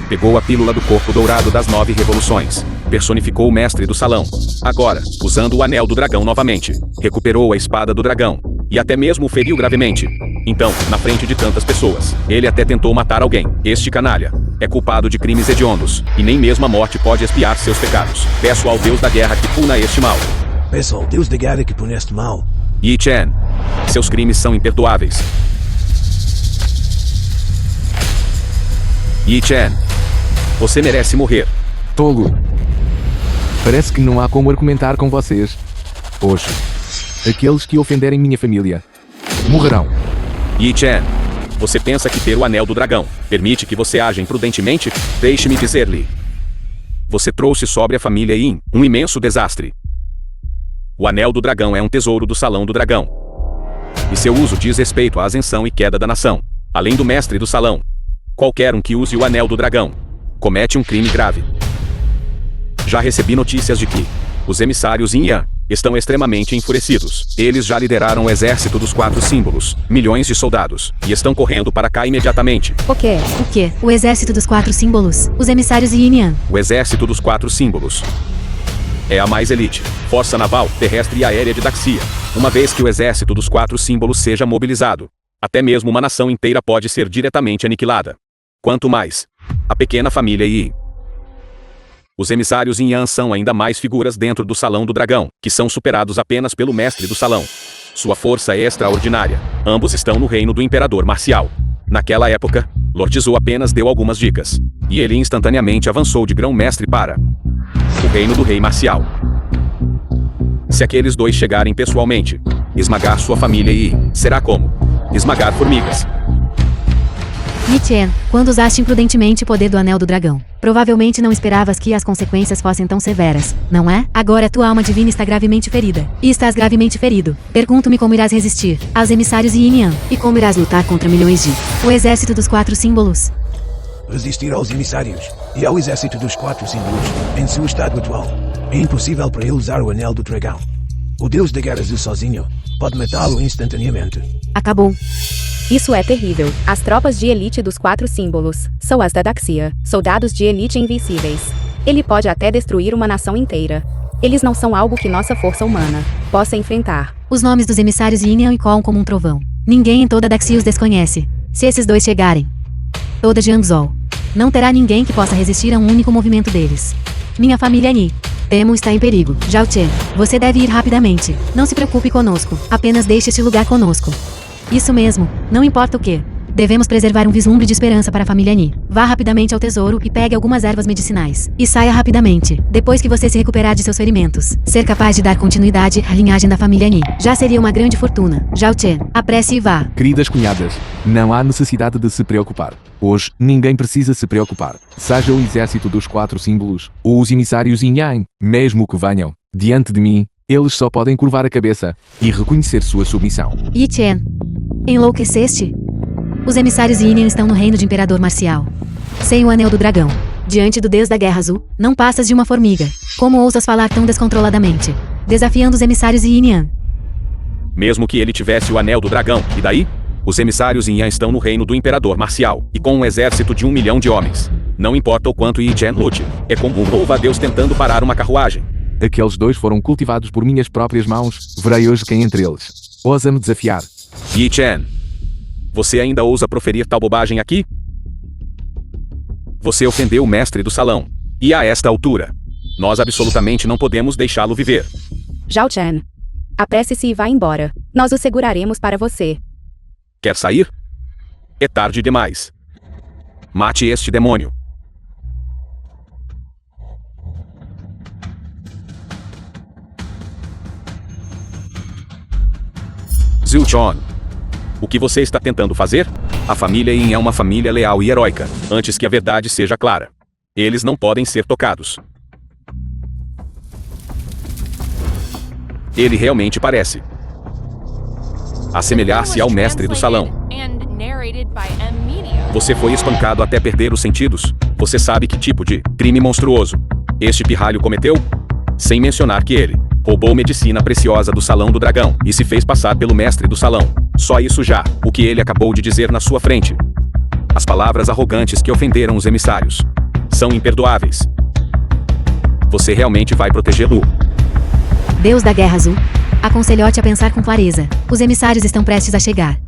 Pegou a pílula do corpo dourado das 9 revoluções, personificou o mestre do salão. Agora, usando o anel do dragão novamente, recuperou a espada do dragão, e até mesmo o feriu gravemente. Então, na frente de tantas pessoas, ele até tentou matar alguém. Este canalha é culpado de crimes hediondos, e nem mesmo a morte pode expiar seus pecados. Peço ao Deus da guerra que puna este mal. Peço ao Deus da guerra que pune este mal. Yi Chen, seus crimes são imperdoáveis. Yi Chen, você merece morrer. Tolo. Parece que não há como argumentar com vocês. Hoje, aqueles que ofenderem minha família morrerão. Yi Chen, você pensa que ter o Anel do Dragão permite que você haja imprudentemente? Deixe-me dizer-lhe. Você trouxe sobre a família Yin um imenso desastre. O Anel do Dragão é um tesouro do Salão do Dragão. E seu uso diz respeito à ascensão e queda da nação. Além do mestre do salão, qualquer um que use o Anel do Dragão comete um crime grave. Já recebi notícias de que os emissários Yin Yang estão extremamente enfurecidos. Eles já lideraram o exército dos 4 símbolos, milhões de soldados, e estão correndo para cá imediatamente. O quê? O quê? O exército dos 4 símbolos? Os emissários Yin Yang? O exército dos 4 símbolos é a mais elite, força naval, terrestre e aérea de Daxia. Uma vez que o exército dos 4 símbolos seja mobilizado, até mesmo uma nação inteira pode ser diretamente aniquilada. Quanto mais a pequena família Yi. Os emissários Yin Yang são ainda mais figuras dentro do Salão do Dragão, que são superados apenas pelo mestre do salão. Sua força é extraordinária. Ambos estão no reino do Imperador Marcial. Naquela época, Lord Zhou apenas deu algumas dicas, e ele instantaneamente avançou de grão-mestre para o reino do Rei Marcial. Se aqueles dois chegarem pessoalmente, esmagar sua família Yi será como esmagar formigas. Yi Chen, quando usaste imprudentemente o poder do Anel do Dragão, provavelmente não esperavas que as consequências fossem tão severas, não é? Agora tua alma divina está gravemente ferida. E estás gravemente ferido. Pergunto-me como irás resistir aos emissários Yin Yang, e como irás lutar contra milhões de o exército dos 4 símbolos. Resistir aos emissários e ao exército dos 4 símbolos, em seu estado atual, é impossível para ele usar o Anel do Dragão. O Deus da Guerra Zhu sozinho pode matá-lo instantaneamente. Acabou. Isso é terrível. As tropas de elite dos 4 símbolos são as da Daxia, soldados de elite invencíveis. Ele pode até destruir uma nação inteira. Eles não são algo que nossa força humana possa enfrentar. Os nomes dos emissários Yin Yang ecoam como um trovão. Ninguém em toda a Daxia os desconhece. Se esses dois chegarem, toda Jiangzhou, não terá ninguém que possa resistir a um único movimento deles. Minha família Ni, temo está em perigo. Zhao Chen, você deve ir rapidamente. Não se preocupe conosco. Apenas deixe este lugar conosco. Isso mesmo, não importa o que. Devemos preservar um vislumbre de esperança para a família Ni. Vá rapidamente ao tesouro e pegue algumas ervas medicinais. E saia rapidamente, depois que você se recuperar de seus ferimentos. Ser capaz de dar continuidade à linhagem da família Ni já seria uma grande fortuna. Zhao Chen, apresse e vá. Queridas cunhadas, não há necessidade de se preocupar. Hoje, ninguém precisa se preocupar. Seja o exército dos 4 símbolos, ou os emissários Yin Yang, mesmo que venham diante de mim, eles só podem curvar a cabeça e reconhecer sua submissão. Yi Chen, enlouqueceste? Os emissários Yin Yang estão no reino de Imperador Marcial. Sem o Anel do Dragão, diante do Deus da Guerra Azul, não passas de uma formiga. Como ousas falar tão descontroladamente, desafiando os emissários Yin Yang? Mesmo que ele tivesse o Anel do Dragão, e daí? Os emissários Yin Yang estão no reino do Imperador Marcial, e com um exército de 1 milhão de homens. Não importa o quanto Yi Chen lute, é como um louva-a-Deus tentando parar uma carruagem. Aqueles dois foram cultivados por minhas próprias mãos, verei hoje quem entre eles ousa me desafiar. Yi Chen, você ainda ousa proferir tal bobagem aqui? Você ofendeu o mestre do salão. E a esta altura, nós absolutamente não podemos deixá-lo viver. Zhao Chen, apresse-se e vá embora. Nós o seguraremos para você. Quer sair? É tarde demais. Mate este demônio. Zhu Chon, o que você está tentando fazer? A família Yin é uma família leal e heróica, antes que a verdade seja clara. Eles não podem ser tocados. Ele realmente parece assemelhar-se ao mestre do salão. Você foi espancado até perder os sentidos? Você sabe que tipo de crime monstruoso este pirralho cometeu? Sem mencionar que ele roubou medicina preciosa do Salão do Dragão e se fez passar pelo mestre do salão. Só isso já, o que ele acabou de dizer na sua frente. As palavras arrogantes que ofenderam os emissários são imperdoáveis. Você realmente vai protegê-lo? Deus da Guerra Azul, Aconselho-te a pensar com clareza. Os emissários estão prestes a chegar.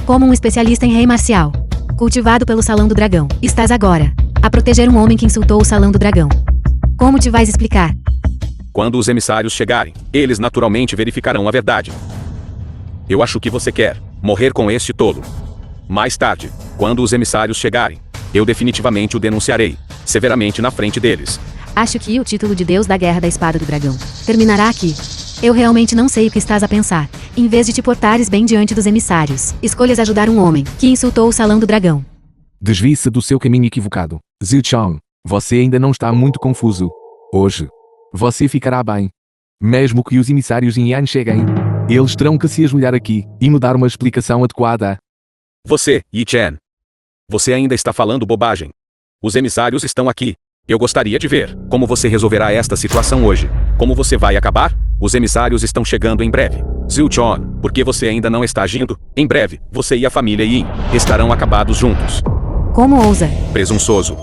Como um especialista em rei marcial, cultivado pelo Salão do Dragão, estás agora a proteger um homem que insultou o Salão do Dragão. Como te vais explicar? Quando os emissários chegarem, eles naturalmente verificarão a verdade. Eu acho que você quer morrer com este tolo. Mais tarde, quando os emissários chegarem, eu definitivamente o denunciarei, severamente na frente deles. Acho que o título de Deus da Guerra da Espada do Dragão terminará aqui. Eu realmente não sei o que estás a pensar. Em vez de te portares bem diante dos emissários, escolhas ajudar um homem que insultou o Salão do Dragão. Desvie-se do seu caminho equivocado. Zhu Chong, você ainda não está muito confuso. Hoje, você ficará bem. Mesmo que os emissários em Yan cheguem, eles terão que se ajoelhar aqui e me dar uma explicação adequada. Você, Yi Chen. Você ainda está falando bobagem. Os emissários estão aqui. Eu gostaria de ver como você resolverá esta situação hoje. Como você vai acabar? Os emissários estão chegando em breve. Zhu Chong, por que você ainda não está agindo? Em breve, você e a família Yin estarão acabados juntos. Como ousa? Presunçoso.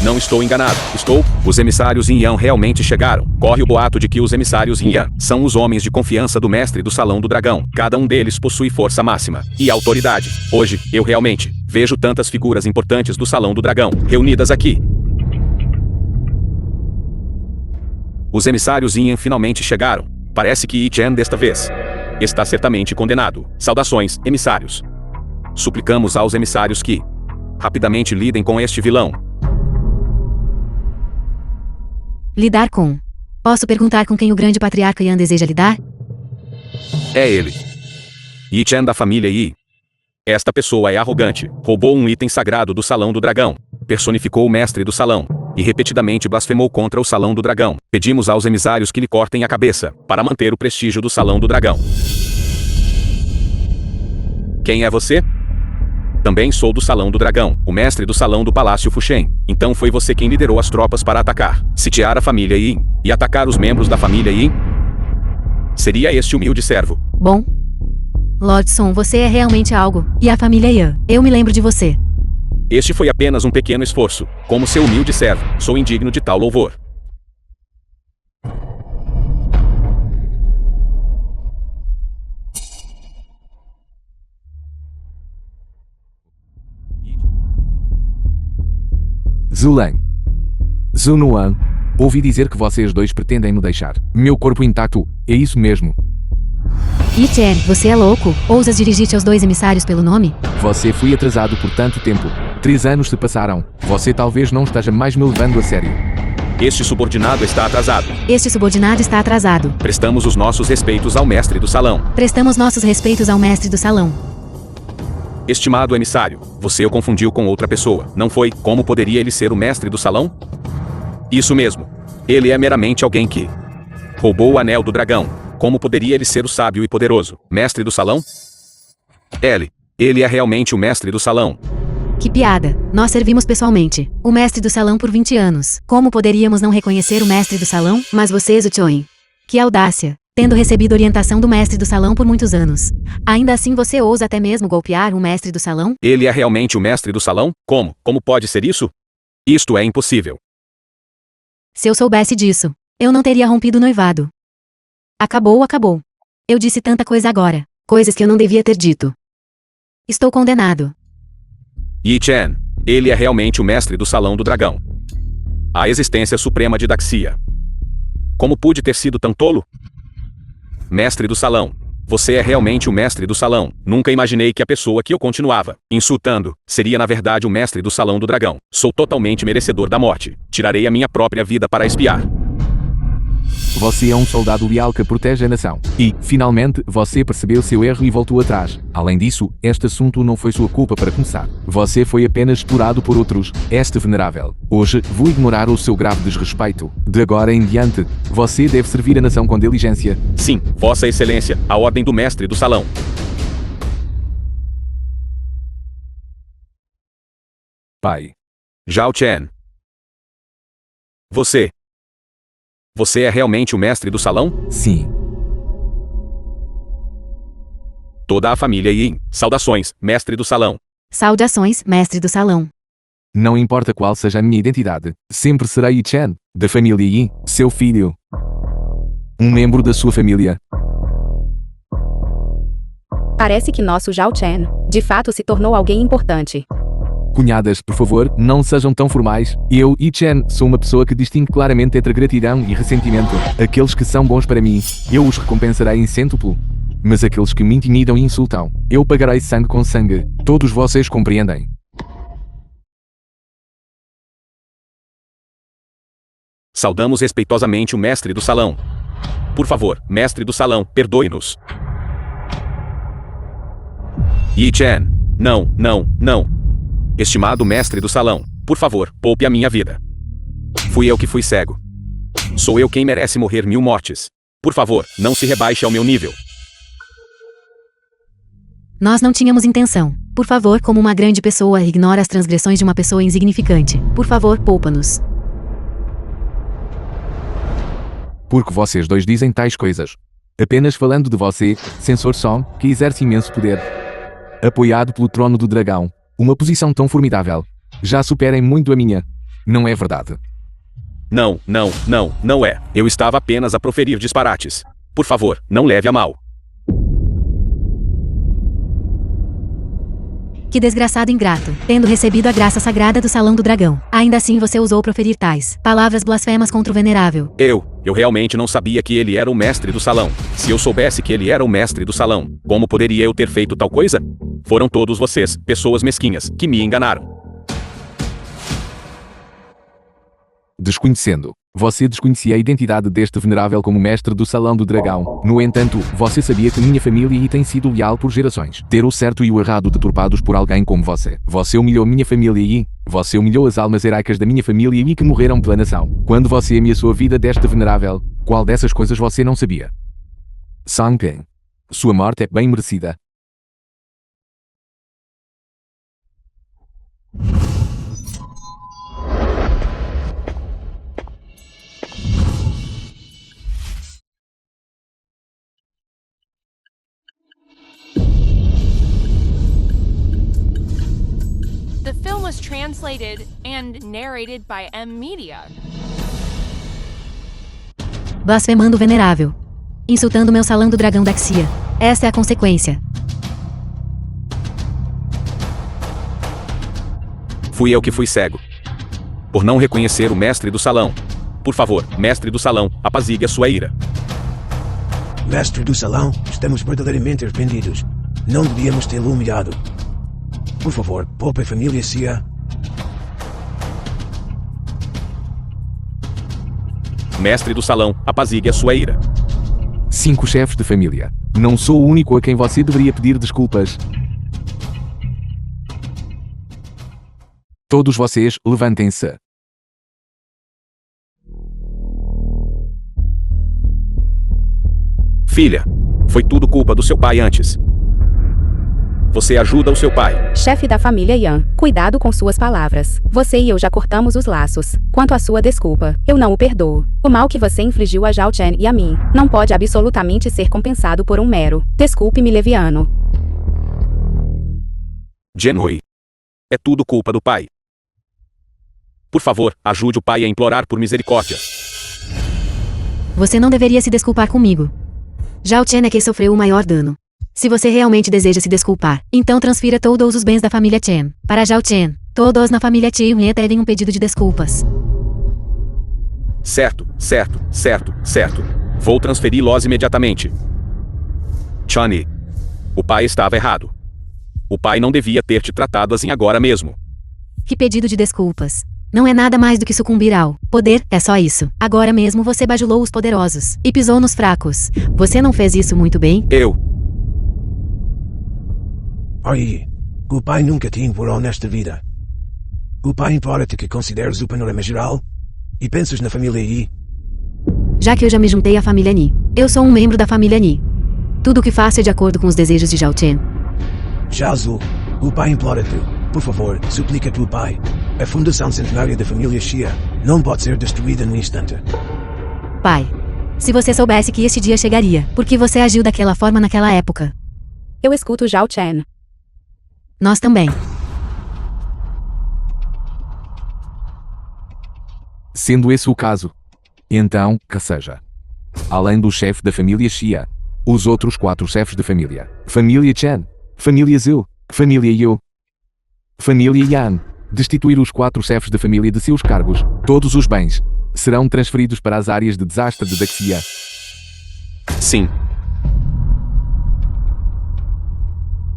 Não estou enganado, estou? Os emissários Yin Yang realmente chegaram. Corre o boato de que os emissários Yin Yang são os homens de confiança do mestre do Salão do Dragão. Cada um deles possui força máxima e autoridade. Hoje, eu realmente vejo tantas figuras importantes do Salão do Dragão reunidas aqui. Os emissários Yin Yang finalmente chegaram. Parece que Yi Chen desta vez está certamente condenado. Saudações, emissários. Suplicamos aos emissários que rapidamente lidem com este vilão. Lidar com. Posso perguntar com quem o grande patriarca Yan deseja lidar? É ele. Yi Chen da família Yi. Esta pessoa é arrogante, roubou um item sagrado do Salão do Dragão, personificou o mestre do salão, e repetidamente blasfemou contra o Salão do Dragão. Pedimos aos emissários que lhe cortem a cabeça, para manter o prestígio do Salão do Dragão. Quem é você? Também sou do Salão do Dragão, o mestre do Salão do Palácio Fuxen. Então foi você quem liderou as tropas para atacar, sitiar a família Yin e atacar os membros da família Yin? Seria este humilde servo. Bom. Lord Song, você é realmente algo. E a família Yan, eu me lembro de você. Este foi apenas um pequeno esforço. Como seu humilde servo, sou indigno de tal louvor. Zulan. Zunuan. Ouvi dizer que vocês dois pretendem me deixar. Meu corpo intacto, é isso mesmo. Yi Chen, você é louco? Ousas dirigir-te aos dois emissários pelo nome? Você foi atrasado por tanto tempo. 3 anos se passaram. Você talvez não esteja mais me levando a sério. Este subordinado está atrasado. Este subordinado está atrasado. Prestamos os nossos respeitos ao mestre do salão. Prestamos nossos respeitos ao mestre do salão. Estimado emissário, você o confundiu com outra pessoa, não foi? Como poderia ele ser o mestre do salão? Isso mesmo. Ele é meramente alguém que roubou o anel do dragão. Como poderia ele ser o sábio e poderoso mestre do salão? Ele é realmente o mestre do salão. Que piada. Nós servimos pessoalmente o mestre do salão por 20 anos. Como poderíamos não reconhecer o mestre do salão? Mas você, Zhu Chong. Que audácia. Tendo recebido orientação do mestre do salão por muitos anos. Ainda assim você ousa até mesmo golpear o mestre do salão? Ele é realmente o mestre do salão? Como? Como pode ser isso? Isto é impossível. Se eu soubesse disso, eu não teria rompido o noivado. Acabou. Eu disse tanta coisa agora. Coisas que eu não devia ter dito. Estou condenado. Yi Chen. Ele é realmente o mestre do Salão do Dragão. A existência suprema de Daxia. Como pude ter sido tão tolo? Mestre do salão. Você é realmente o mestre do salão. Nunca imaginei que a pessoa que eu continuava insultando seria na verdade o mestre do Salão do Dragão. Sou totalmente merecedor da morte. Tirarei a minha própria vida para espiar. Você é um soldado leal que protege a nação. E, finalmente, você percebeu seu erro e voltou atrás. Além disso, este assunto não foi sua culpa para começar. Você foi apenas explorado por outros. Este venerável. Hoje, vou ignorar o seu grave desrespeito. De agora em diante, você deve servir a nação com diligência. Sim, Vossa Excelência, a ordem do mestre do salão. Pai. Zhao Chen. Você é realmente o mestre do salão? Sim. toda a família Yin. Saudações, mestre do salão. Saudações, mestre do salão. Não importa qual seja a minha identidade, sempre serei Yi Chen, da família Yi, seu filho. Um membro da sua família. Parece que nosso Zhao Chen, de fato se tornou alguém importante. Cunhadas, por favor, não sejam tão formais. Eu, Yi Chen, sou uma pessoa que distingue claramente entre gratidão e ressentimento. Aqueles que são bons para mim, eu os recompensarei em cêntuplo. Mas aqueles que me intimidam e insultam, eu pagarei sangue com sangue. Todos vocês compreendem. Saudamos respeitosamente o mestre do salão. Por favor, mestre do salão, perdoe-nos. Yi Chen. Não, não, não. Estimado mestre do salão, por favor, poupe a minha vida. Fui eu que fui cego. Sou eu quem merece morrer 1000 mortes. Por favor, não se rebaixe ao meu nível. Nós não tínhamos intenção. Por favor, como uma grande pessoa, ignora as transgressões de uma pessoa insignificante. Por favor, poupa-nos. Porque vocês dois dizem tais coisas. Apenas falando de você, Sensor Song, que exerce imenso poder. Apoiado pelo trono do dragão. Uma posição tão formidável. Já superem muito a minha. Não é verdade? Não, não, não, não é. Eu estava apenas a proferir disparates. Por favor, não leve a mal. Que desgraçado ingrato, tendo recebido a graça sagrada do Salão do Dragão. Ainda assim você ousou proferir tais palavras blasfemas contra o venerável. Eu realmente não sabia que ele era o mestre do salão. Se eu soubesse que ele era o mestre do salão, como poderia eu ter feito tal coisa? Foram todos vocês, pessoas mesquinhas, que me enganaram. Desconhecendo. Você desconhecia a identidade deste venerável como mestre do Salão do Dragão. No entanto, você sabia que minha família Yi tem sido leal por gerações. Ter o certo e o errado deturpados por alguém como você. Você humilhou minha família Yi. Você humilhou as almas heróicas da minha família Yi que morreram pela nação. Quando você ameaçou a vida deste venerável, qual dessas coisas você não sabia? Sang Ping. Sua morte é bem merecida. The film was translated and narrated by M Media. Blasfemando o venerável. Insultando meu Salão do Dragão da Xia. Esta é a consequência. Fui eu que fui cego. Por não reconhecer o mestre do salão. Por favor, mestre do salão, apazigue a sua ira. Mestre do salão, estamos verdadeiramente arrependidos. Não devíamos tê-lo humilhado. Por favor, poupe a família Xia. Mestre do salão, apazigue a sua ira. 5 chefes de família. Não sou o único a quem você deveria pedir desculpas. Todos vocês, levantem-se. Filha, foi tudo culpa do seu pai antes. Você ajuda o seu pai. Chefe da família Yan, cuidado com suas palavras. Você e eu já cortamos os laços. Quanto à sua desculpa, eu não o perdoo. O mal que você infligiu a Zhao Chen e a mim não pode absolutamente ser compensado por um mero desculpe-me leviano. Genhui. É tudo culpa do pai. Por favor, ajude o pai a implorar por misericórdia. Você não deveria se desculpar comigo. Zhao Chen é quem sofreu o maior dano. Se você realmente deseja se desculpar, então transfira todos os bens da família Chen para Zhao Chen. Todos na família Chen devem um pedido de desculpas. Certo, certo, certo, certo. Vou transferi-los imediatamente. Chani. O pai estava errado. O pai não devia ter te tratado assim agora mesmo. Que pedido de desculpas? Não é nada mais do que sucumbir ao poder, é só isso. Agora mesmo você bajulou os poderosos e pisou nos fracos. Você não fez isso muito bem? Aí, o pai nunca te implorou nesta vida. O pai implora-te que consideres o panorama geral e penses na família Yi. Já que eu já me juntei à família Ni, eu sou um membro da família Ni. Tudo o que faço é de acordo com os desejos de Zhao Chen. Zhaozu, o pai implora-te, por favor, suplica-te o pai. A fundação centenária da família Xia não pode ser destruída no instante. Pai, se você soubesse que este dia chegaria, por que você agiu daquela forma naquela época? Eu escuto Zhao Chen. Nós também. Sendo esse o caso, então, que seja. Além do chefe da família Xia, os outros 4 chefes de família. Família Chen, família Zhou, família Yu, família Yan. Destituir os 4 chefes de família de seus cargos. Todos os bens serão transferidos para as áreas de desastre de Daxia. Sim.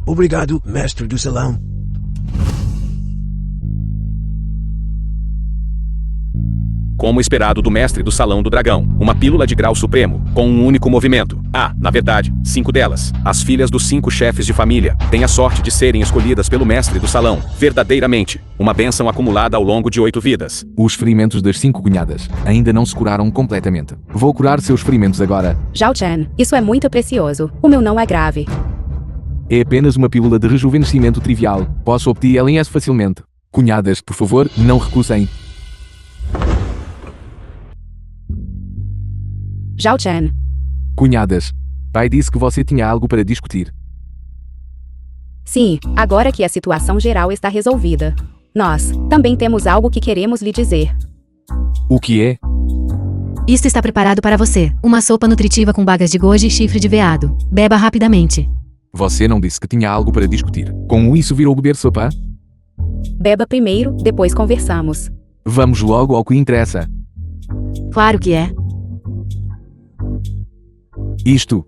Obrigado, mestre do salão. Como esperado do mestre do Salão do Dragão, uma pílula de grau supremo, com um único movimento. Na verdade, 5 delas. As filhas dos 5 chefes de família têm a sorte de serem escolhidas pelo mestre do salão. Verdadeiramente, uma bênção acumulada ao longo de 8 vidas. Os ferimentos das 5 cunhadas ainda não se curaram completamente. Vou curar seus ferimentos agora. Zhao Chen, isso é muito precioso. O meu não é grave. É apenas uma pílula de rejuvenescimento trivial. Posso obtê-la facilmente. Cunhadas, por favor, não recusem. Zhao Chen. Cunhadas. Pai disse que você tinha algo para discutir. Sim, agora que a situação geral está resolvida. Nós também temos algo que queremos lhe dizer. O que é? Isto está preparado para você. Uma sopa nutritiva com bagas de goji e chifre de veado. Beba rapidamente. Você não disse que tinha algo para discutir. Com isso virou beber sopa? Beba primeiro, depois conversamos. Vamos logo ao que interessa. Claro que é. Isto